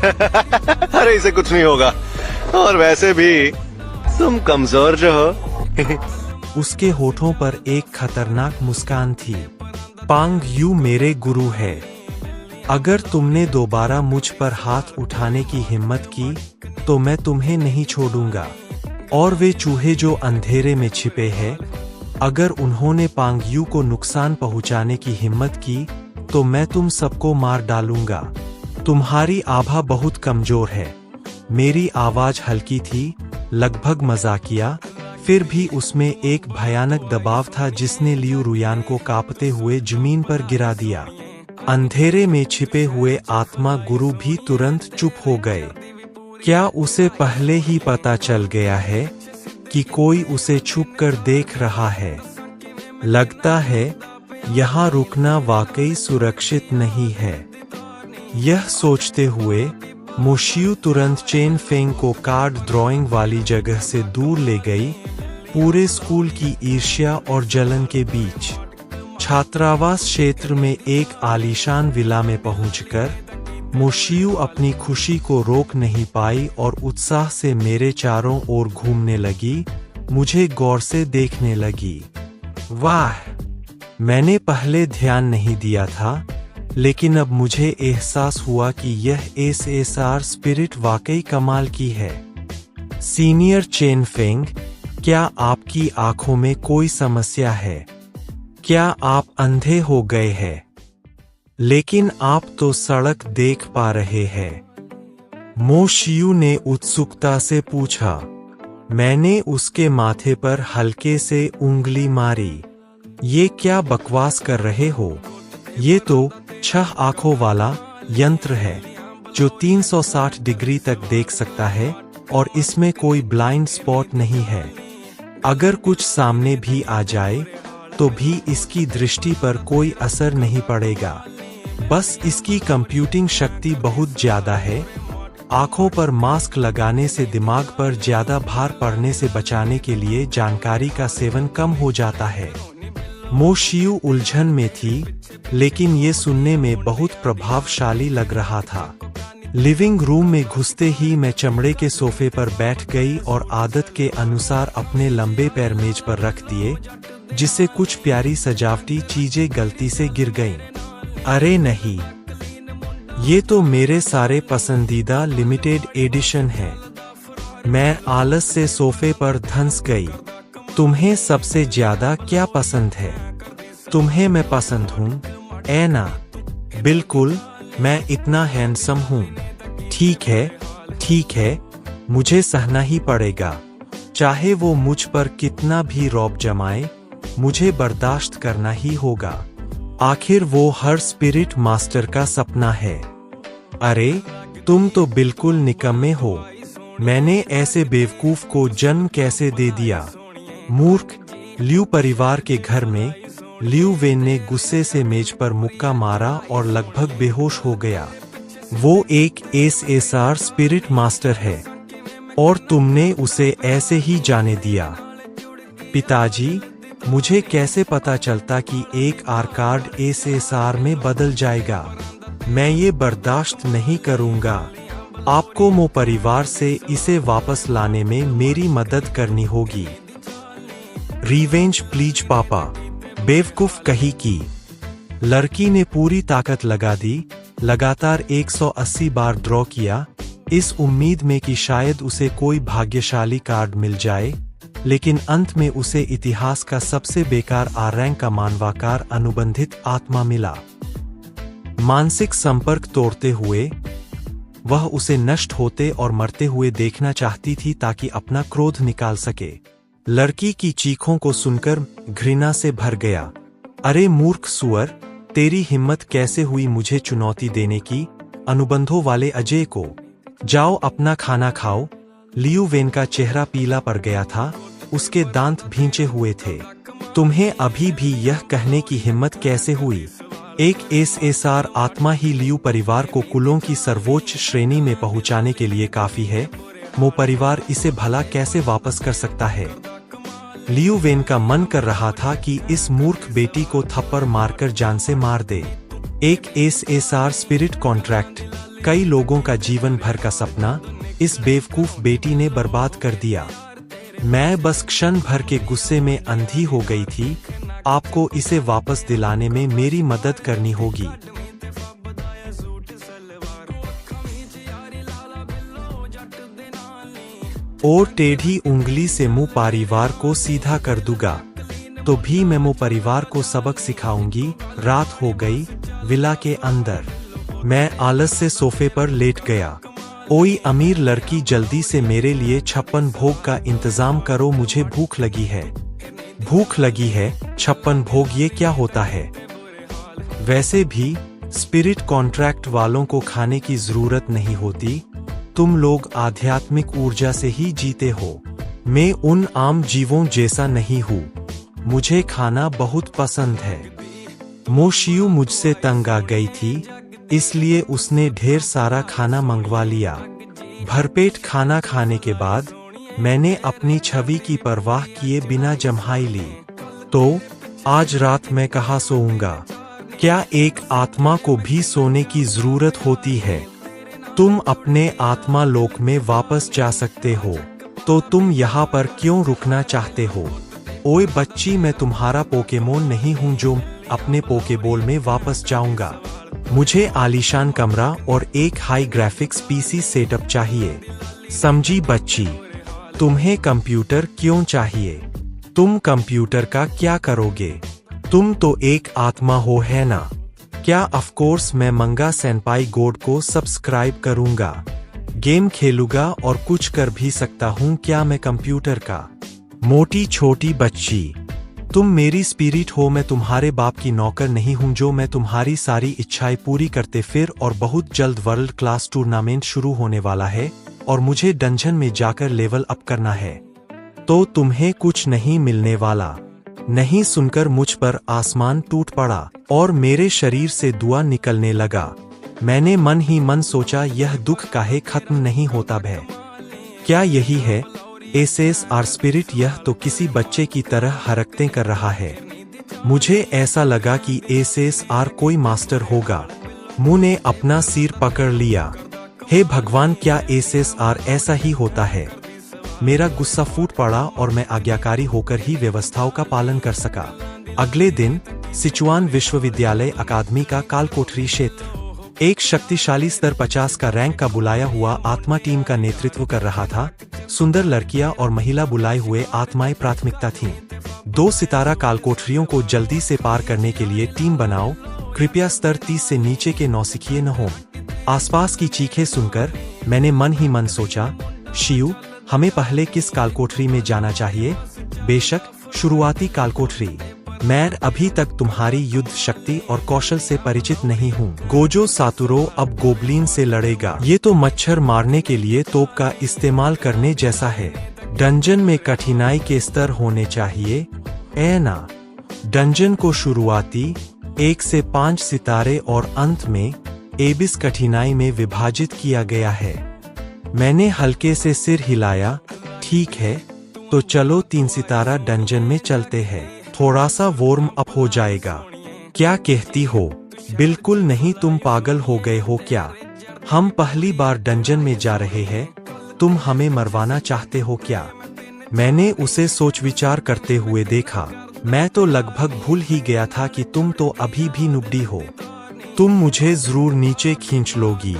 अरे इसे कुछ नहीं होगा, और वैसे भी तुम कमजोर जो हो। उसके होठों पर एक खतरनाक मुस्कान थी। पांग यू मेरे गुरु है। अगर तुमने दोबारा मुझ पर हाथ उठाने की हिम्मत की तो मैं तुम्हें नहीं छोड़ूंगा। और वे चूहे जो अंधेरे में छिपे हैं, अगर उन्होंने पांग यू को नुकसान पहुंचाने की हिम्मत की तो मैं तुम सबको मार डालूंगा। तुम्हारी आभा बहुत कमजोर है। मेरी आवाज हल्की थी, लगभग मजाकिया, फिर भी उसमें एक भयानक दबाव था जिसने लियू रुयान को कांपते हुए जमीन पर गिरा दिया। अंधेरे में छिपे हुए आत्मा गुरु भी तुरंत चुप हो गए। क्या उसे पहले ही पता चल गया है कि कोई उसे छुपकर देख रहा है? लगता है यहाँ रुकना वाकई सुरक्षित नहीं है। यह सोचते हुए मोशियू तुरंत चेन फेंग को कार्ड ड्राइंग वाली जगह से दूर ले गई। पूरे स्कूल की ईर्ष्या और जलन के बीच छात्रावास क्षेत्र में एक आलीशान विला में पहुंचकर मोशियू अपनी खुशी को रोक नहीं पाई और उत्साह से मेरे चारों ओर घूमने लगी, मुझे गौर से देखने लगी। वाह! मैंने पहले ध्यान नहीं दिया था, लेकिन अब मुझे एहसास हुआ कि यह एसएसआर स्पिरिट वाकई कमाल की है। सीनियर चेन फेंग, क्या आपकी आंखों में कोई समस्या है? क्या आप अंधे हो गए हैं? लेकिन आप तो सड़क देख पा रहे हैं। मो शियू ने उत्सुकता से पूछा। मैंने उसके माथे पर हल्के से उंगली मारी। ये क्या बकवास कर रहे हो? ये तो 6 आंखों वाला यंत्र है जो 360 डिग्री तक देख सकता है और इसमें कोई ब्लाइंड स्पॉट नहीं है। अगर कुछ सामने भी आ जाए तो भी इसकी दृष्टि पर कोई असर नहीं पड़ेगा। बस इसकी कंप्यूटिंग शक्ति बहुत ज्यादा है। आंखों पर मास्क लगाने से दिमाग पर ज्यादा भार पड़ने से बचाने के लिए जानकारी का सेवन कम हो जाता है। मो शियू उलझन में थी, लेकिन ये सुनने में बहुत प्रभावशाली लग रहा था। लिविंग रूम में घुसते ही मैं चमड़े के सोफे पर बैठ गई और आदत के अनुसार अपने लंबे पैर मेज पर रख दिए, जिससे कुछ प्यारी सजावटी चीजें गलती से गिर गईं। अरे नहीं, ये तो मेरे सारे पसंदीदा लिमिटेड एडिशन है। मैं आलस से सोफे पर धंस गई। तुम्हें सबसे ज्यादा क्या पसंद है? तुम्हें मैं पसंद हूं, ऐ ना? बिल्कुल, मैं इतना हैंडसम हूं। ठीक है, मुझे सहना ही पड़ेगा। चाहे वो मुझ पर कितना भी रौब जमाए, मुझे बर्दाश्त करना ही होगा। आखिर वो हर स्पिरिट मास्टर का सपना है। अरे, तुम तो बिल्कुल निकम्मे हो। मैंने ऐसे बेवकूफ को जन्म कैसे दे दिया? मूर्ख! लियू परिवार के घर में लियू वेन ने गुस्से से मेज पर मुक्का मारा और लगभग बेहोश हो गया। वो एक एसएसआर स्पिरिट मास्टर है और तुमने उसे ऐसे ही जाने दिया। पिताजी, मुझे कैसे पता चलता कि एक आर्कार्ड एसएसआर में बदल जाएगा? मैं ये बर्दाश्त नहीं करूंगा। आपको मो परिवार से इसे वापस लाने में मेरी मदद करनी होगी। रिवेंज प्लीज पापा, बेवकूफ कही की। लड़की ने पूरी ताकत लगा दी, लगातार 180 बार ड्रॉ किया, इस उम्मीद में कि शायद उसे कोई भाग्यशाली कार्ड मिल जाए, लेकिन अंत में उसे इतिहास का सबसे बेकार आर रैंक का मानवाकार अनुबंधित आत्मा मिला। मानसिक संपर्क तोड़ते हुए वह उसे नष्ट होते और मरते हुए देखना चाहती थी ताकि अपना क्रोध निकाल सके। लड़की की चीखों को सुनकर घृणा से भर गया। अरे मूर्ख सुअर, तेरी हिम्मत कैसे हुई मुझे चुनौती देने की? अनुबंधों वाले अजय को, जाओ अपना खाना खाओ। लियू वेन का चेहरा पीला पड़ गया था, उसके दांत भींचे हुए थे। तुम्हें अभी भी यह कहने की हिम्मत कैसे हुई? एक एसएसआर आत्मा ही लियू परिवार को कुलों की सर्वोच्च श्रेणी में पहुंचाने के लिए काफी है। मो परिवार इसे भला कैसे वापस कर सकता है? लियू वेन का मन कर रहा था कि इस मूर्ख बेटी को थप्पड़ मारकर जान से मार दे। एक एसएसआर स्पिरिट कॉन्ट्रैक्ट, कई लोगों का जीवन भर का सपना, इस बेवकूफ बेटी ने बर्बाद कर दिया। मैं बस क्षण भर के गुस्से में अंधी हो गई थी। आपको इसे वापस दिलाने में मेरी मदद करनी होगी। और टेढ़ी उंगली से मुंह परिवार को सीधा कर दूंगा, तो भी मैं मुंह परिवार को सबक सिखाऊंगी। रात हो गई। विला के अंदर मैं आलस से सोफे पर लेट गया। ओई अमीर लड़की, जल्दी से मेरे लिए 56 भोग का इंतजाम करो, मुझे भूख लगी है। भूख लगी है? 56 भोग ये क्या होता है? वैसे भी स्पिरिट कॉन्ट्रैक्ट वालों को खाने की जरूरत नहीं होती। तुम लोग आध्यात्मिक ऊर्जा से ही जीते हो। मैं उन आम जीवों जैसा नहीं हूँ। मुझे खाना बहुत पसंद है। मो शियू मुझसे तंग आ गई थी, इसलिए उसने ढेर सारा खाना मंगवा लिया। भरपेट खाना खाने के बाद मैंने अपनी छवि की परवाह किए बिना जम्हाई ली। तो आज रात मैं कहाँ सोऊंगा? क्या एक आत्मा को भी सोने की जरूरत होती है? तुम अपने आत्मा लोक में वापस जा सकते हो, तो तुम यहाँ पर क्यों रुकना चाहते हो? ओए बच्ची, मैं तुम्हारा पोकेमोन नहीं हूँ जो अपने पोकेबॉल में वापस जाऊंगा। मुझे आलीशान कमरा और एक हाई ग्राफिक्स पीसी सेटअप चाहिए। समझी बच्ची? तुम्हें कंप्यूटर क्यों चाहिए? तुम कंप्यूटर का क्या करोगे? तुम तो एक आत्मा हो, है ना? क्या? ऑफ कोर्स मैं मंगा सेनपाई गोड को सब्सक्राइब करूंगा। गेम खेलूंगा और कुछ कर भी सकता हूँ क्या मैं कंप्यूटर का। मोटी छोटी बच्ची, तुम मेरी स्पिरिट हो, मैं तुम्हारे बाप की नौकर नहीं हूं जो मैं तुम्हारी सारी इच्छाएं पूरी करते फिर। और बहुत जल्द वर्ल्ड क्लास टूर्नामेंट शुरू होने वाला है और मुझे डंजन में जाकर लेवल अप करना है, तो तुम्हें कुछ नहीं मिलने वाला। नहीं सुनकर मुझ पर आसमान टूट पड़ा और मेरे शरीर से धुआं निकलने लगा। मैंने मन ही मन सोचा, यह दुख काहे खत्म नहीं होता भय। क्या यही है SSR स्पिरिट? यह तो किसी बच्चे की तरह हरकतें कर रहा है। मुझे ऐसा लगा कि SSR कोई मास्टर होगा। मुंह ने अपना सिर पकड़ लिया। हे भगवान, क्या SSR ऐसा ही होता है? मेरा गुस्सा फूट पड़ा और मैं आज्ञाकारी होकर ही व्यवस्थाओं का पालन कर सका। अगले दिन सिचुआन विश्वविद्यालय अकादमी का कालकोठरी क्षेत्र एक शक्तिशाली स्तर 50 का रैंक का बुलाया हुआ आत्मा टीम का नेतृत्व कर रहा था। सुंदर लड़कियां और महिला बुलाए हुए आत्माएं प्राथमिकता थीं। 2 सितारा कालकोठरियों को जल्दी से पार करने के लिए टीम बनाओ। कृपया स्तर 30 से नीचे के नौसिखिए न हो। आसपास की चीखें सुनकर मैंने मन ही मन सोचा, शियू, हमें पहले किस कालकोठरी में जाना चाहिए? बेशक शुरुआती कालकोठरी। मैं अभी तक तुम्हारी युद्ध शक्ति और कौशल से परिचित नहीं हूँ। गोजो सातुरो अब गोबलिन से लड़ेगा। ये तो मच्छर मारने के लिए तोप का इस्तेमाल करने जैसा है। डंजन में कठिनाई के स्तर होने चाहिए, ऐ ना? डंजन को शुरुआती 1 से 5 सितारे और अंत में एबिस कठिनाई में विभाजित किया गया है। मैंने हल्के से सिर हिलाया। ठीक है, तो चलो 3 सितारा डंजन में चलते हैं। थोड़ा सा वार्म अप हो जाएगा। क्या कहती हो? बिल्कुल नहीं, तुम पागल हो गए हो क्या? हम पहली बार डंजन में जा रहे हैं, तुम हमें मरवाना चाहते हो क्या? मैंने उसे सोच विचार करते हुए देखा। मैं तो लगभग भूल ही गया था कि तुम तो अभी भी नुबड़ी हो। तुम मुझे जरूर नीचे खींच लोगी।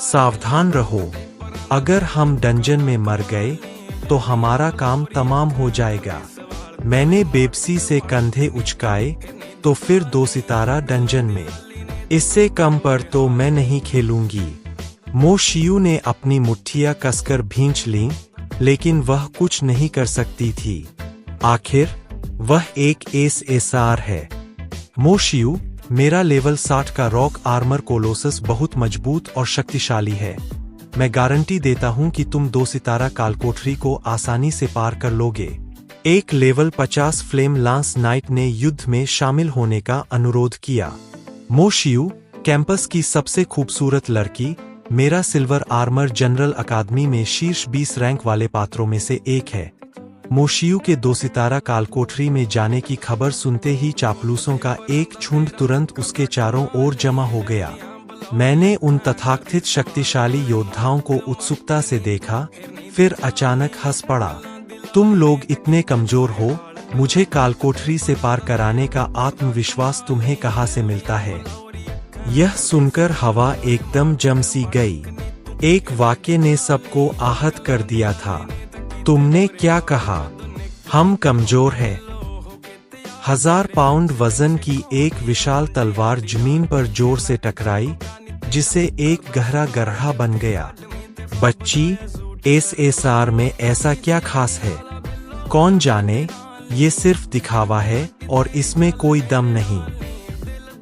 सावधान रहो, अगर हम डंजन में मर गए तो हमारा काम तमाम हो जाएगा। मैंने बेबसी से कंधे उचकाए। तो फिर 2 सितारा डंजन में, इससे कम पर तो मैं नहीं खेलूंगी। मोशियू ने अपनी मुट्ठियां कसकर भींच लीं, लेकिन वह कुछ नहीं कर सकती थी। आखिर वह एक SSR है। मोशियू, मेरा लेवल 60 का रॉक आर्मर कोलोसस बहुत मजबूत और शक्तिशाली है। मैं गारंटी देता हूं कि तुम 2 सितारा कालकोठरी को आसानी से पार कर लोगे। एक लेवल 50 फ्लेम लांस नाइट ने युद्ध में शामिल होने का अनुरोध किया। मोशियू, कैंपस की सबसे खूबसूरत लड़की, मेरा सिल्वर आर्मर जनरल अकादमी में शीर्ष 20 रैंक वाले पात्रों में से एक है। मोशियू के 2 सितारा कालकोठरी में जाने की खबर सुनते ही चापलूसों का एक झुंड तुरंत उसके चारों ओर जमा हो गया। मैंने उन तथाकथित शक्तिशाली योद्धाओं को उत्सुकता से देखा, फिर अचानक हंस पड़ा। तुम लोग इतने कमजोर हो, मुझे कालकोठरी से पार कराने का आत्मविश्वास तुम्हें कहाँ से मिलता है? यह सुनकर हवा एकदम जम सी गई। एक वाक्य ने सबको आहत कर दिया था। तुमने क्या कहा? हम कमजोर हैं। 1000 पाउंड वजन की एक विशाल तलवार जमीन पर जोर से टकराई, जिसे एक गहरा गड्ढा बन गया। बच्ची, SSR में ऐसा क्या खास है? कौन जाने, ये सिर्फ दिखावा है और इसमें कोई दम नहीं।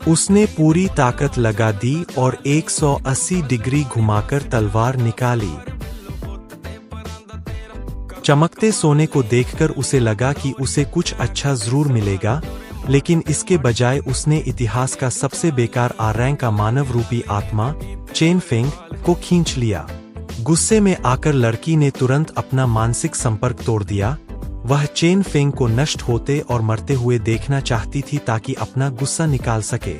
उसने पूरी ताकत लगा दी और 180 डिग्री घुमाकर तलवार निकाली। चमकते सोने को देखकर उसे लगा कि उसे कुछ अच्छा जरूर मिलेगा, लेकिन इसके बजाय उसने इतिहास का सबसे बेकार रैंक का मानव रूपी आत्मा चेन फेंग को खींच लिया। गुस्से में आकर लड़की ने तुरंत अपना मानसिक संपर्क तोड़ दिया। वह चेन फेंग को नष्ट होते और मरते हुए देखना चाहती थी ताकि अपना गुस्सा निकाल सके।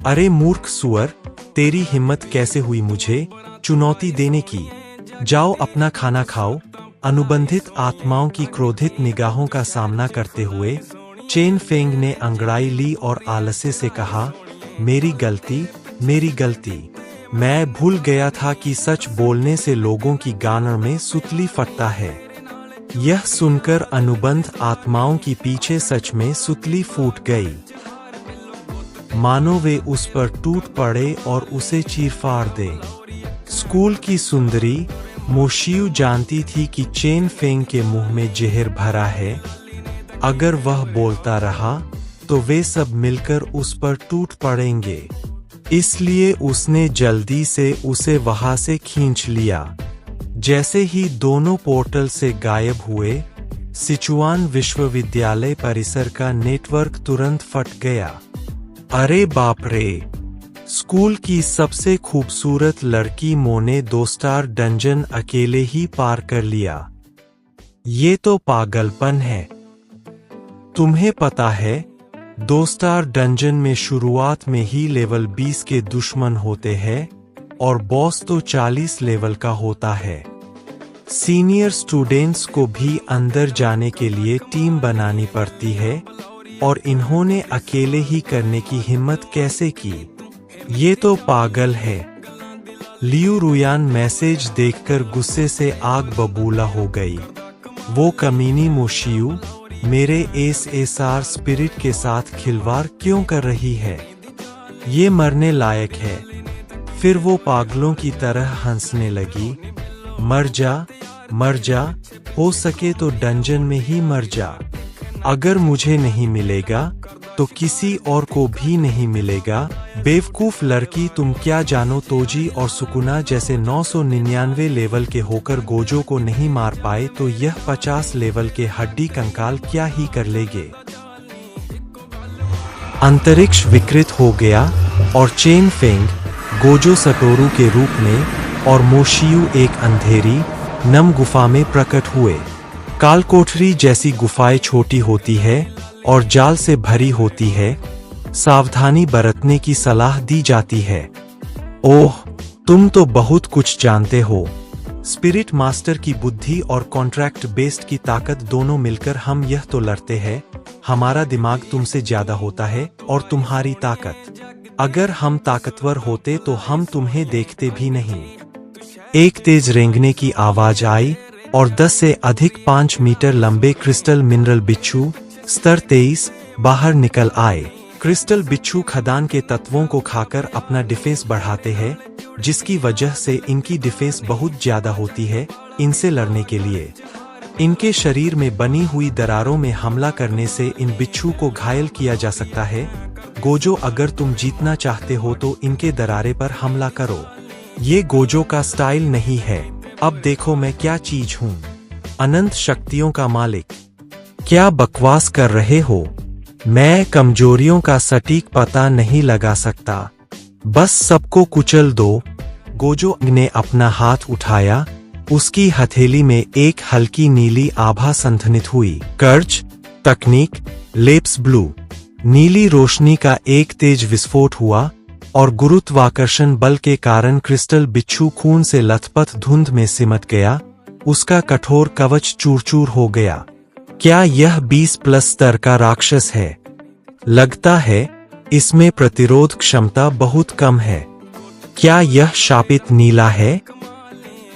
अरे मूर्ख सुअर, तेरी हिम्मत कैसे हुई मुझे चुनौती देने की? जाओ अपना खाना खाओ। अनुबंधित आत्माओं की क्रोधित निगाहों का सामना करते हुए चेन फेंग ने अंगड़ाई ली और आलस्य से कहा, मेरी गलती, मेरी गलती। मैं भूल गया था कि सच बोलने से लोगों की गानों में सुतली फटता है। यह सुनकर अनुबंध आत्माओं की पीछे सच में सुतली फूट गई, मानो वे उस पर टूट पड़े और उसे चीरफाड़ दे। स्कूल की सुंदरी मोशियू जानती थी कि चेन फेंग के मुंह में जहर भरा है। अगर वह बोलता रहा तो वे सब मिलकर उस पर टूट पड़ेंगे। इसलिए उसने जल्दी से उसे वहां से खींच लिया। जैसे ही दोनों पोर्टल से गायब हुए, सिचुआन विश्वविद्यालय परिसर का नेटवर्क तुरंत फट गया। अरे बाप रे! स्कूल की सबसे खूबसूरत लड़की मो ने 2 स्टार डंजन अकेले ही पार कर लिया। ये तो पागलपन है। तुम्हें पता है, 2 स्टार डंजन में शुरुआत में ही लेवल 20 के दुश्मन होते हैं और बॉस तो 40 लेवल का होता है। सीनियर स्टूडेंट्स को भी अंदर जाने के लिए टीम बनानी पड़ती है और इन्होंने अकेले ही करने की हिम्मत कैसे की? ये तो पागल है। लियू रुयान मैसेज देखकर गुस्से से आग बबूला हो गई। वो कमीनी मोशियू मेरे एसएसआर स्पिरिट के साथ खिलवाड़ क्यों कर रही है? ये मरने लायक है। फिर वो पागलों की तरह हंसने लगी। मर जा, हो सके तो डंजन में ही मर जा। अगर मुझे नहीं मिलेगा तो किसी और को भी नहीं मिलेगा। बेवकूफ लड़की, तुम क्या जानो? तोजी और सुकुना जैसे 999 लेवल के होकर गोजो को नहीं मार पाए तो यह 50 लेवल के हड्डी कंकाल क्या ही कर लेंगे। अंतरिक्ष विकृत हो गया और चेन फेंग गोजो सटोरू के रूप में और मोशियू एक अंधेरी नम गुफा में प्रकट हुए। कालकोठरी जैसी गुफाएं छोटी होती है और जाल से भरी होती है। सावधानी बरतने की सलाह दी जाती है। ओह, तुम तो बहुत कुछ जानते हो। स्पिरिट मास्टर की बुद्धि और कॉन्ट्रैक्ट बेस्ड की ताकत दोनों मिलकर हम यह तो लड़ते हैं। हमारा दिमाग तुमसे ज्यादा होता है और तुम्हारी ताकत। अगर हम ताकतवर होते तो हम तुम्हें देखते भी नहीं। एक तेज रेंगने की आवाज आई और 10 से अधिक 5 मीटर लंबे क्रिस्टल मिनरल बिच्छू स्तर 23 बाहर निकल आए। क्रिस्टल बिच्छू खदान के तत्वों को खाकर अपना डिफेंस बढ़ाते हैं, जिसकी वजह से इनकी डिफेंस बहुत ज्यादा होती है। इनसे लड़ने के लिए इनके शरीर में बनी हुई दरारों में हमला करने से इन बिच्छू को घायल किया जा सकता है। गोजो, अगर तुम जीतना चाहते हो तो इनके दरारे पर हमला करो। ये गोजो का स्टाइल नहीं है। अब देखो मैं क्या चीज हूँ। अनंत शक्तियों का मालिक। क्या बकवास कर रहे हो? मैं कमजोरियों का सटीक पता नहीं लगा सकता। बस सबको कुचल दो। गोजो ने अपना हाथ उठाया। उसकी हथेली में एक हल्की नीली आभा संघनित हुई। कर्ज तकनीक लेप्स ब्लू। नीली रोशनी का एक तेज विस्फोट हुआ और गुरुत्वाकर्षण बल के कारण क्रिस्टल बिच्छू खून से लथपथ धुंध में सिमट गया। उसका कठोर कवच चूर-चूर हो गया। क्या यह 20+ स्तर का राक्षस है? लगता है इसमें प्रतिरोध क्षमता बहुत कम है। क्या यह शापित नीला है?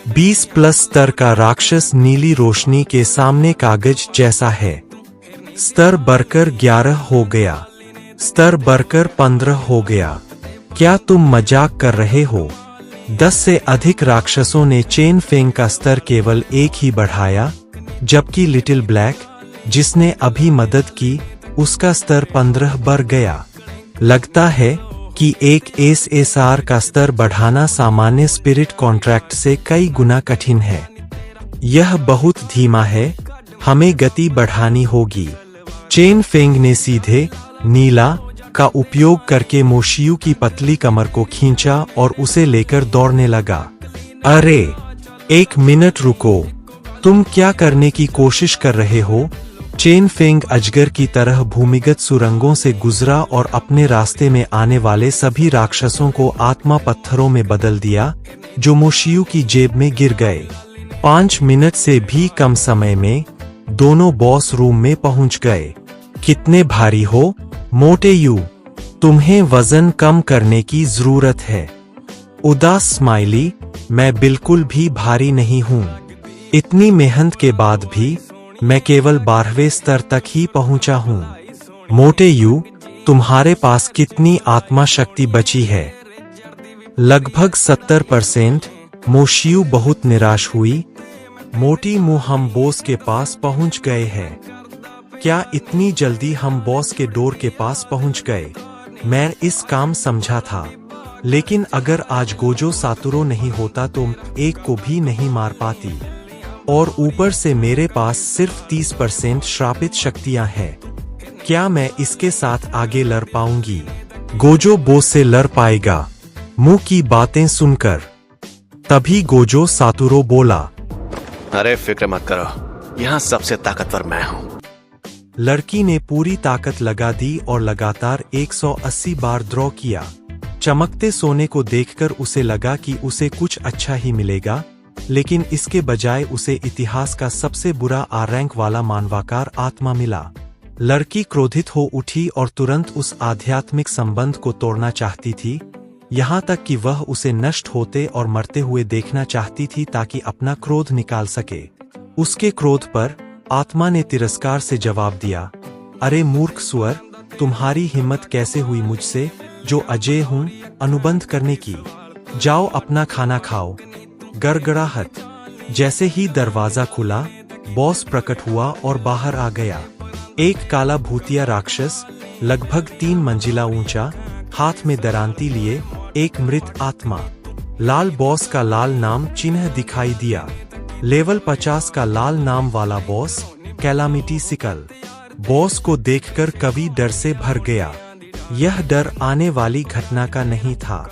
20+ स्तर का राक्षस नीली रोशनी के सामने कागज जैसा है। स्तर बढ़कर 11 हो गया। स्तर बढ़कर 15 हो गया। क्या तुम मजाक कर रहे हो? 10 से अधिक राक्षसों ने चेन फेंग का स्तर केवल 1 ही बढ़ाया, जबकि लिटिल ब्लैक, जिसने अभी मदद की, उसका स्तर 15 बढ़ गया। लगता है कि एक एसएसआर का स्तर बढ़ाना सामान्य स्पिरिट कॉन्ट्रैक्ट से कई गुना कठिन है। यह बहुत धीमा है। हमें गति बढ़ानी होगी। चेन फेंग ने सीधे नीला का उपयोग करके मोशियू की पतली कमर को खींचा और उसे लेकर दौड़ने लगा। अरे, 1 मिनट रुको। तुम क्या करने की कोशिश कर रहे हो? चेन फेंग अजगर की तरह भूमिगत सुरंगों से गुजरा और अपने रास्ते में आने वाले सभी राक्षसों को आत्मा पत्थरों में बदल दिया, जो मोशियू की जेब में गिर गए। 5 मिनट से भी कम समय में दोनों बॉस रूम में पहुंच गए। कितने भारी हो मोटे यू? तुम्हें वजन कम करने की जरूरत है। उदास स्माइली, मैं बिल्कुल भी भारी नहीं हूँ। इतनी मेहनत के बाद भी मैं केवल 12वें स्तर तक ही पहुंचा हूँ। मोटे यू, तुम्हारे पास कितनी आत्मा शक्ति बची है? लगभग 70%। मोशियू बहुत निराश हुई। मोटी मुंह, हम बॉस के पास पहुंच गए हैं। क्या इतनी जल्दी हम बॉस के डोर के पास पहुंच गए? मैं इस काम समझा था, लेकिन अगर आज गोजो सातुरो नहीं होता तो एक को भी नहीं मार पाती। और ऊपर से मेरे पास सिर्फ 30% श्रापित शक्तियां हैं। क्या मैं इसके साथ आगे लड़ पाऊंगी? गोजो बॉस से लड़ पाएगा? मुंह की बातें सुनकर तभी गोजो सातुरो बोला, अरे फिक्र मत करो, यहाँ सबसे ताकतवर मैं हूँ। लड़की ने पूरी ताकत लगा दी और लगातार 180 बार ड्रॉ किया। चमकते सोने को देखकर उसे लगा कि उसे कुछ अच्छा ही मिलेगा, लेकिन इसके बजाय उसे इतिहास का सबसे बुरा आर रैंक वाला मानवाकार आत्मा मिला। लड़की क्रोधित हो उठी और तुरंत उस आध्यात्मिक संबंध को तोड़ना चाहती थी, यहाँ तक कि वह उसे नष्ट होते और मरते हुए देखना चाहती थी ताकि अपना क्रोध निकाल सके। उसके क्रोध पर आत्मा ने तिरस्कार से जवाब दिया, अरे मूर्ख सुअर, तुम्हारी हिम्मत कैसे हुई मुझसे जो अजय हूं अनुबंध करने की? जाओ अपना खाना खाओ। गड़गड़ाहट। जैसे ही दरवाजा खुला, बॉस प्रकट हुआ और बाहर आ गया। एक काला भूतिया राक्षस, लगभग 3 मंजिला ऊंचा, हाथ में दरांती लिए, एक मृत आत्मा। लाल बॉस का लाल नाम चिन्ह दिखाई दिया। लेवल 50 का लाल नाम वाला बॉस, कैलामिटी सिकल। बॉस को देखकर कवि डर से भर गया। यह डर आने वाली घटना का नहीं था।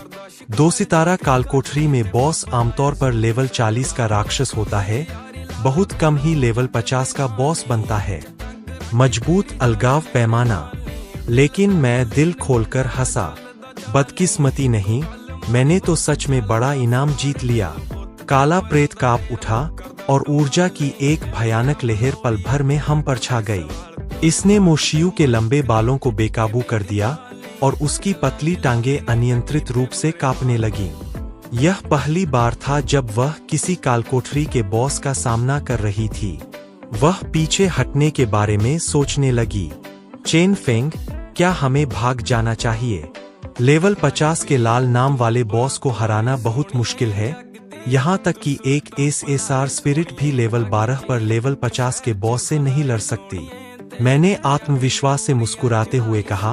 2 सितारा कालकोठरी में बॉस आमतौर पर लेवल 40 का राक्षस होता है, बहुत कम ही लेवल 50 का बॉस बनता है। मजबूत अलगाव पैमाना। लेकिन मैं दिल खोलकर हंसा। बदकिस्मती नहीं, मैंने तो सच में बड़ा इनाम जीत लिया। काला प्रेत कांप उठा और ऊर्जा की एक भयानक लहर पल भर में हम पर छा गई। इसने मोशियू के लंबे बालों को बेकाबू कर दिया और उसकी पतली टांगें अनियंत्रित रूप से कांपने लगीं। यह पहली बार था जब वह किसी कालकोठरी के बॉस का सामना कर रही थी। वह पीछे हटने के बारे में सोचने लगी। चेन फेंग, क्या हमें भाग जाना चाहिए? लेवल 50 के लाल नाम वाले बॉस को हराना बहुत मुश्किल है, यहाँ तक कि एक एसएसआर स्पिरिट भी लेवल 12 पर लेवल 50 के बॉस से नहीं लड़ सकती। मैंने आत्मविश्वास से मुस्कुराते हुए कहा,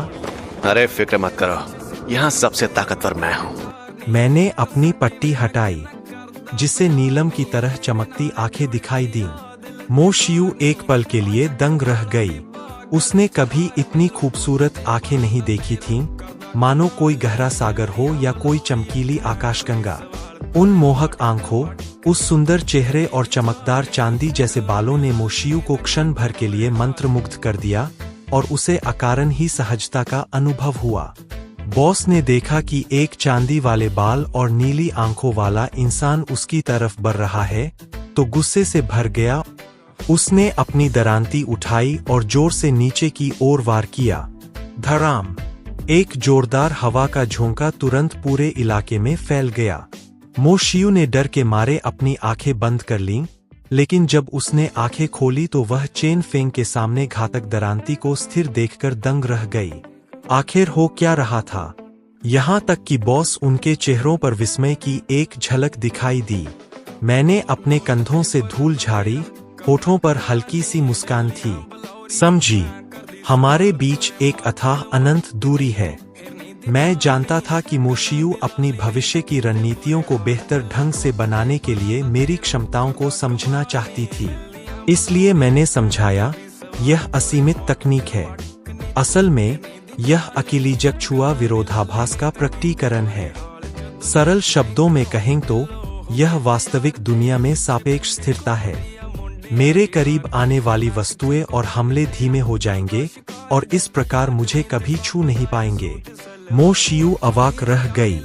अरे फिक्र मत करो, यहाँ सबसे ताकतवर मैं हूँ। मैंने अपनी पट्टी हटाई, जिससे नीलम की तरह चमकती आंखें दिखाई दीं। मोशियू एक पल के लिए दंग रह गई। उसने कभी इतनी खूबसूरत आंखें नहीं देखी थीं, मानो कोई गहरा सागर हो या कोई चमकीली आकाशगंगा। उन मोहक आंखों, उस सुंदर चेहरे और चमकदार चांदी जैसे बालों ने मोशियू को क्षण भर के लिए मंत्रमुग्ध कर दिया और उसे अकारण ही सहजता का अनुभव हुआ। बॉस ने देखा कि एक चांदी वाले बाल और नीली आंखों वाला इंसान उसकी तरफ बढ़ रहा है, तो गुस्से से भर गया। उसने अपनी दरांती उठाई और जोर से नीचे की ओर वार किया। धड़ाम! एक जोरदार हवा का झोंका तुरंत पूरे इलाके में फैल गया। मोशियू ने डर के मारे अपनी आंखें बंद कर लीं, लेकिन जब उसने आंखें खोली तो वह चेन फेंग के सामने घातक दरांती को स्थिर देखकर दंग रह गई। आखिर हो क्या रहा था? यहाँ तक कि बॉस उनके चेहरों पर विस्मय की एक झलक दिखाई दी। मैंने अपने कंधों से धूल झाड़ी, होठों पर हल्की सी मुस्कान थी। समझी, हमारे बीच एक अथाह अनंत दूरी है। मैं जानता था कि मोशियू अपनी भविष्य की रणनीतियों को बेहतर ढंग से बनाने के लिए मेरी क्षमताओं को समझना चाहती थी। इसलिए मैंने समझाया, यह असीमित तकनीक है। असल में यह अकेलीजक छुआ विरोधाभास का प्रकटीकरण है। सरल शब्दों में कहें तो यह वास्तविक दुनिया में सापेक्ष स्थिरता है। मेरे करीब आने वाली वस्तुएं और हमले धीमे हो जाएंगे और इस प्रकार मुझे कभी छू नहीं पाएंगे। मोशियू अवाक रह गई।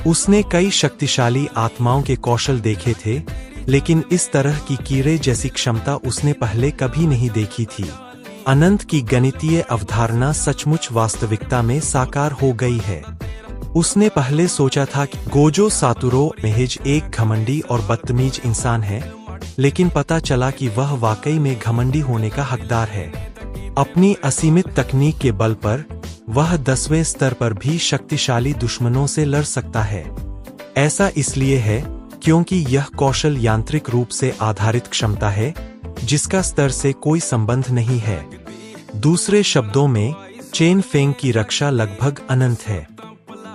उसने कई शक्तिशाली आत्माओं के कौशल देखे थे, लेकिन इस तरह की कीड़े जैसी क्षमता उसने पहले कभी नहीं देखी थी। अनंत की गणितीय अवधारणा सचमुच वास्तविकता में साकार हो गई है। उसने पहले सोचा था कि गोजो सातुरो महज एक घमंडी और बदतमीज इंसान है, लेकिन पता चला कि वह वाकई में घमंडी होने का हकदार है। अपनी असीमित तकनीक के बल पर वह 10वें स्तर पर भी शक्तिशाली दुश्मनों से लड़ सकता है। ऐसा इसलिए है क्योंकि यह कौशल यांत्रिक रूप से आधारित क्षमता है जिसका स्तर से कोई संबंध नहीं है। दूसरे शब्दों में, चेन फेंग की रक्षा लगभग अनंत है।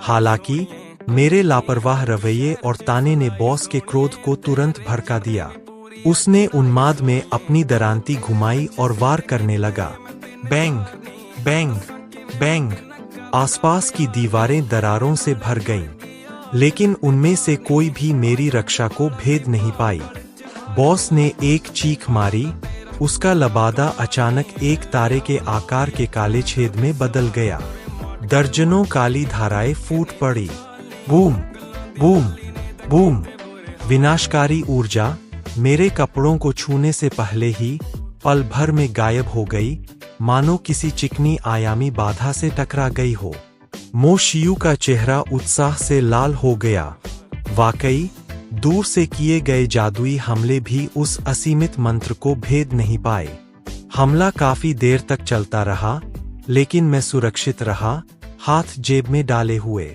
हालांकि मेरे लापरवाह रवैये और ताने ने बॉस के क्रोध को तुरंत भड़का दिया। उसने उन्माद में अपनी दरांती घुमाई और वार करने लगा। Bang bang bang. आसपास की दीवारें दरारों से भर गईं, लेकिन उनमें से कोई भी मेरी रक्षा को भेद नहीं पाई। बॉस ने एक चीख मारी, उसका लबादा अचानक एक तारे के आकार के काले छेद में बदल गया। दर्जनों काली धाराएं फूट पड़ी। Boom boom boom. विनाशकारी ऊर्जा मेरे कपड़ों को छूने से पहले ही पल भर में गायब हो गई, मानो किसी चिकनी आयामी बाधा से टकरा गई हो। मो शियू का चेहरा उत्साह से लाल हो गया। वाकई, दूर से किए गए जादुई हमले भी उस असीमित मंत्र को भेद नहीं पाए। हमला काफी देर तक चलता रहा, लेकिन मैं सुरक्षित रहा, हाथ जेब में डाले हुए,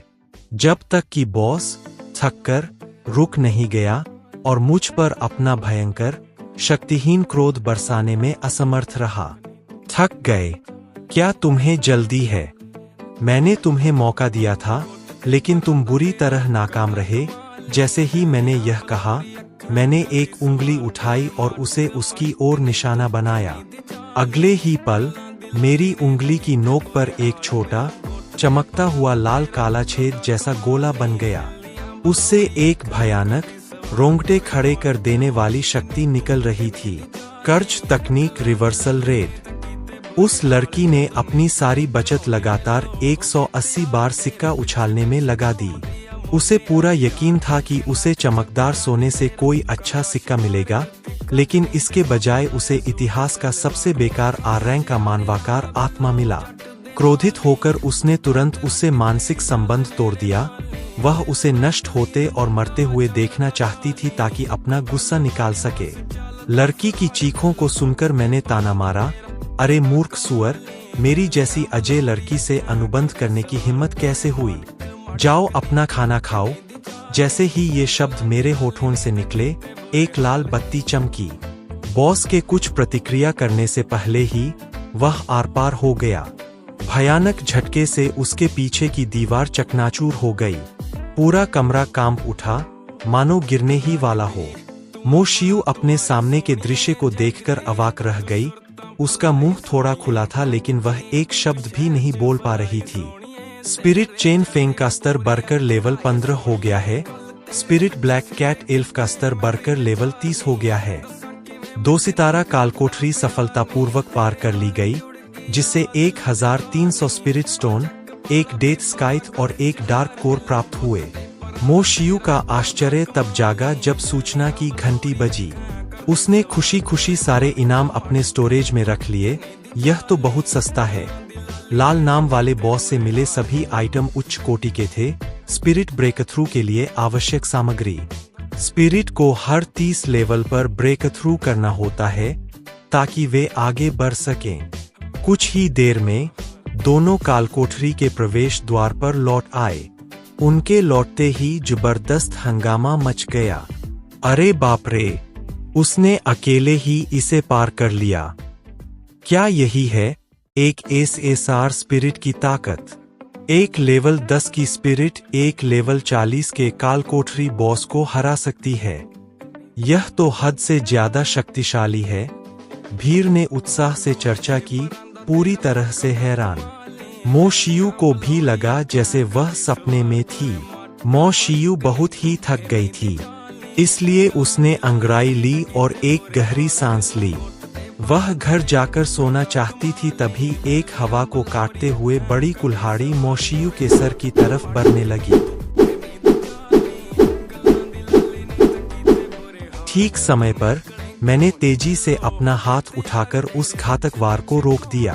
जब तक कि बॉस थककर रुक नहीं गया और मुझ पर अपना भयंकर, शक्तिहीन क्रोध बरसाने में असमर्थ रहा। थक गए? क्या तुम्हें जल्दी है? मैंने तुम्हें मौका दिया था, लेकिन तुम बुरी तरह नाकाम रहे। जैसे ही मैंने यह कहा, मैंने एक उंगली उठाई और उसे उसकी ओर निशाना बनाया। अगले ही पल मेरी उंगली की नोक पर एक छोटा, चमकता हुआ लाल काला छेद जैसा गोला बन गया। उससे एक भयानक, रोंगटे खड़े कर देने वाली शक्ति निकल रही थी। कर्ज तकनीक रिवर्सल रेड। उस लड़की ने अपनी सारी बचत लगातार 180 बार सिक्का उछालने में लगा दी। उसे पूरा यकीन था कि उसे चमकदार सोने से कोई अच्छा सिक्का मिलेगा, लेकिन इसके बजाय उसे इतिहास का सबसे बेकार आर रैंक का मानवाकार आत्मा मिला। क्रोधित होकर उसने तुरंत उससे मानसिक संबंध तोड़ दिया। वह उसे नष्ट होते और मरते हुए देखना चाहती थी ताकि अपना गुस्सा निकाल सके। लड़की की चीखों को सुनकर मैंने ताना मारा, अरे मूर्ख सुअर, मेरी जैसी अजय लड़की से अनुबंध करने की हिम्मत कैसे हुई? जाओ अपना खाना खाओ। जैसे ही ये शब्द मेरे होठों से निकले, एक लाल बत्ती चमकी। बॉस के कुछ प्रतिक्रिया करने से पहले ही वह आर पार हो गया। भयानक झटके से उसके पीछे की दीवार चकनाचूर हो गई। पूरा कमरा कांप उठा, मानो गिरने ही वाला हो। मो शियू अपने सामने के दृश्य को देखकर अवाक रह गई। उसका मुंह थोड़ा खुला था, लेकिन वह एक शब्द भी नहीं बोल पा रही थी। स्पिरिट चेन फेंग का स्तर बढ़कर लेवल 15 हो गया है। स्पिरिट ब्लैक कैट एल्फ का स्तर बढ़कर लेवल 30 हो गया है। 2 सितारा कालकोठरी सफलतापूर्वक पार कर ली गई, जिससे 1300 स्पिरिट स्टोन, एक डेथ स्काइथ और एक डार्क कोर प्राप्त हुए। मो शियू का आश्चर्य तब जागा जब सूचना की घंटी बजी। उसने खुशी खुशी सारे इनाम अपने स्टोरेज में रख लिए। यह तो बहुत सस्ता है। लाल नाम वाले बॉस से मिले सभी आइटम उच्च कोटि के थे। स्पिरिट ब्रेकथ्रू के लिए आवश्यक सामग्री। स्पिरिट को हर 30 लेवल पर ब्रेकथ्रू करना होता है ताकि वे आगे बढ़ सकें। कुछ ही देर में दोनों कालकोठरी के प्रवेश द्वार पर लौट आए। उनके लौटते ही जबरदस्त हंगामा मच गया। अरे बाप रे, उसने अकेले ही इसे पार कर लिया। क्या यही है एक एसएसआर स्पिरिट की ताकत? एक लेवल 10 की स्पिरिट एक लेवल 40 के कालकोठरी बॉस को हरा सकती है। यह तो हद से ज्यादा शक्तिशाली है। भीड़ ने उत्साह से चर्चा की, पूरी तरह से हैरान। मो शियू को भी लगा जैसे वह सपने में थी। मो शियू बहुत ही थक गई थी, इसलिए उसने अंगड़ाई ली और एक गहरी सांस ली। वह घर जाकर सोना चाहती थी, तभी एक हवा को काटते हुए बड़ी कुल्हाड़ी मो शियू के सर की तरफ बढ़ने लगी। ठीक समय पर मैंने तेजी से अपना हाथ उठाकर उस घातक वार को रोक दिया।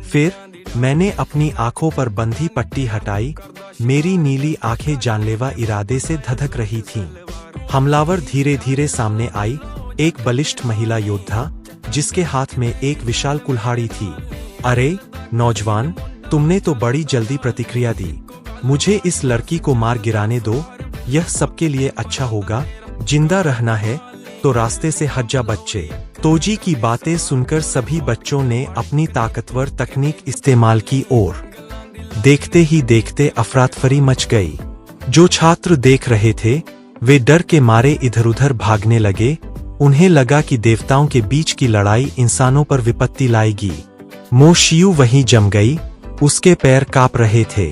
फिर मैंने अपनी आंखों पर बंधी पट्टी हटाई। मेरी नीली आंखें जानलेवा इरादे से धधक रही थीं। हमलावर धीरे धीरे सामने आई, एक बलिष्ठ महिला योद्धा जिसके हाथ में एक विशाल कुल्हाड़ी थी। अरे नौजवान, तुमने तो बड़ी जल्दी प्रतिक्रिया दी। मुझे इस लड़की को मार गिराने दो, यह सबके लिए अच्छा होगा। जिंदा रहना है तो रास्ते से हट जा बच्चे। तोजी की बातें सुनकर सभी बच्चों ने अपनी ताकतवर तकनीक इस्तेमाल की और देखते ही देखते अफरातफरी मच गई। जो छात्र देख रहे थे वे डर के मारे इधर-उधर भागने लगे। उन्हें लगा कि देवताओं के बीच की लड़ाई इंसानों पर विपत्ति लाएगी। मो शियू वहीं जम गई, उसके पैर कांप रहे थे।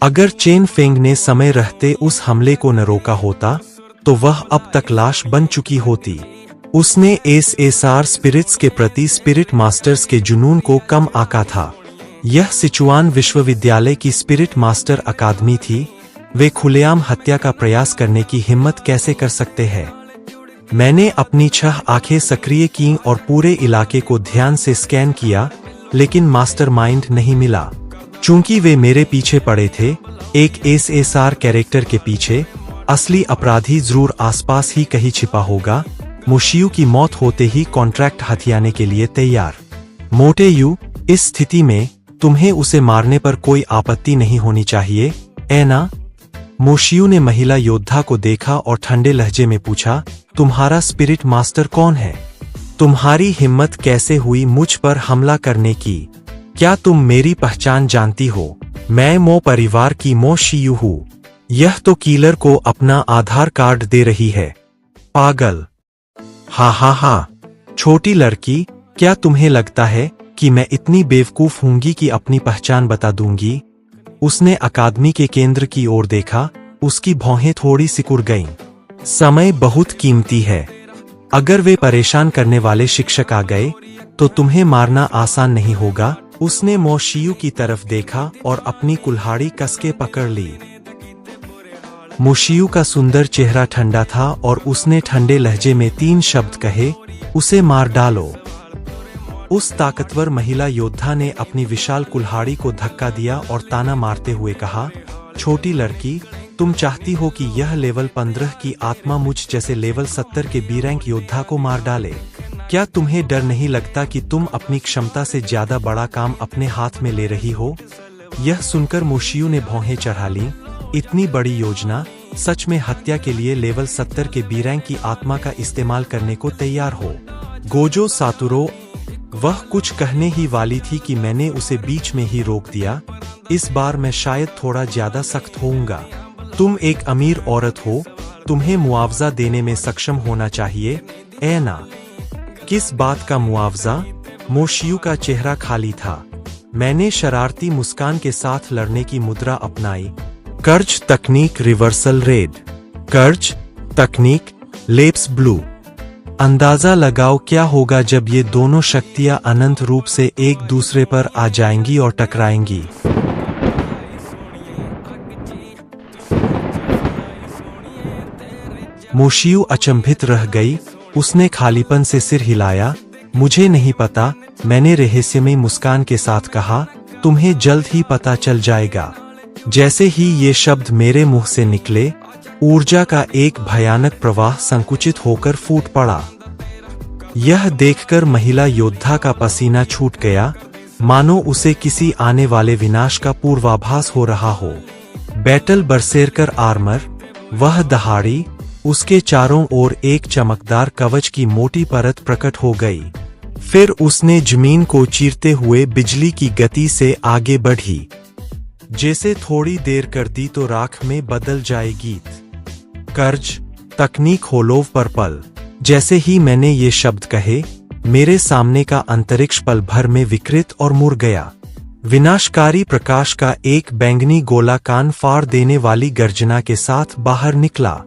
अगर चेन फेंग ने समय रहते उस हमले को न रोका होता तो वह अब तक लाश बन चुकी होती। उसने एसएसआर स्पिरिट्स के प्रति स्पिरिट मास्टर्स के जुनून को कम आंका था। यह सिचुआन विश्वविद्यालय की स्पिरिट मास्टर अकादमी थी। वे खुलेआम हत्या का प्रयास करने की हिम्मत कैसे कर सकते हैं? मैंने अपनी 6 आंखें सक्रिय की और पूरे इलाके को ध्यान से स्कैन किया, लेकिन मास्टरमाइंड नहीं मिला। चूंकि वे मेरे पीछे पड़े थे, एक एसएसआर कैरेक्टर के पीछे, असली अपराधी जरूर आसपास ही कहीं छिपा होगा। मोशियू की मौत होते ही कॉन्ट्रैक्ट हथियाने के लिए तैयार। मोटे यू, इस स्थिति में तुम्हें उसे मारने पर कोई आपत्ति नहीं होनी चाहिए, ऐ ना? मोशियू ने महिला योद्धा को देखा और ठंडे लहजे में पूछा, तुम्हारा स्पिरिट मास्टर कौन है? तुम्हारी हिम्मत कैसे हुई मुझ पर हमला करने की? क्या तुम मेरी पहचान जानती हो? मैं मो परिवार की मो शियू हूँ। यह तो किलर को अपना आधार कार्ड दे रही है। पागल। हा, छोटी लड़की, क्या तुम्हें लगता है कि मैं इतनी बेवकूफ हूंगी कि अपनी पहचान बता दूंगी? उसने अकादमी के केंद्र की ओर देखा, उसकी भौहें थोड़ी सिकुड़ गईं। समय बहुत कीमती है। अगर वे परेशान करने वाले शिक्षक आ गए तो तुम्हें मारना आसान नहीं होगा। उसने मो शियू की तरफ देखा और अपनी कुल्हाड़ी कसके पकड़ ली। मोशियू का सुंदर चेहरा ठंडा था और उसने ठंडे लहजे में 3 शब्द कहे, उसे मार डालो। उस ताकतवर महिला योद्धा ने अपनी विशाल कुल्हाड़ी को धक्का दिया और ताना मारते हुए कहा, छोटी लड़की, तुम चाहती हो कि यह लेवल 15 की आत्मा मुझ जैसे लेवल 70 के बी रैंक योद्धा को मार डाले? क्या तुम्हें डर नहीं लगता कि तुम अपनी क्षमता से ज्यादा बड़ा काम अपने हाथ में ले रही हो? यह सुनकर मोशियू ने भौहें चढ़ा लीं। इतनी बड़ी योजना, सच में हत्या के लिए लेवल 70 के बी रैंक की आत्मा का इस्तेमाल करने को तैयार हो? गोजो सातुरो, वह कुछ कहने ही वाली थी कि मैंने उसे बीच में ही रोक दिया। इस बार मैं शायद थोड़ा ज्यादा सख्त होऊंगा। तुम एक अमीर औरत हो, तुम्हें मुआवजा देने में सक्षम होना चाहिए, ऐ ना? किस बात का मुआवजा? मोशियू का चेहरा खाली था। मैंने शरारती मुस्कान के साथ लड़ने की मुद्रा अपनाई। कर्ज तकनीक रिवर्सल रेड। कर्ज तकनीक लेप्स ब्लू। अंदाजा लगाओ क्या होगा जब ये दोनों शक्तियां अनंत रूप से एक दूसरे पर आ जाएंगी और टकराएंगी। मोशियू अचंभित रह गई। उसने खालीपन से सिर हिलाया। मुझे नहीं पता, मैंने रहस्यमयी मुस्कान के साथ कहा, तुम्हें जल्द ही पता चल जाएगा। जैसे ही ये शब्द मेरे मुंह से निकले, ऊर्जा का एक भयानक प्रवाह संकुचित होकर फूट पड़ा। यह देखकर महिला योद्धा का पसीना छूट गया, मानो उसे किसी आने वाले विनाश का पूर्वाभास हो रहा हो। बैटल बरसेरकर आर्मर, वह दहाड़ी, उसके चारों ओर एक चमकदार कवच की मोटी परत प्रकट हो गई। फिर उसने जमीन को चीरते हुए बिजली की गति से आगे बढ़ी। जैसे थोड़ी देर कर दी तो राख में बदल जाएगी। कर्ज तकनीक होलोव पर्पल। जैसे ही मैंने ये शब्द कहे, मेरे सामने का अंतरिक्ष पल भर में विकृत और मुड़ गया। विनाशकारी प्रकाश का एक बैंगनी गोला कान फाड़ देने वाली गर्जना के साथ बाहर निकला।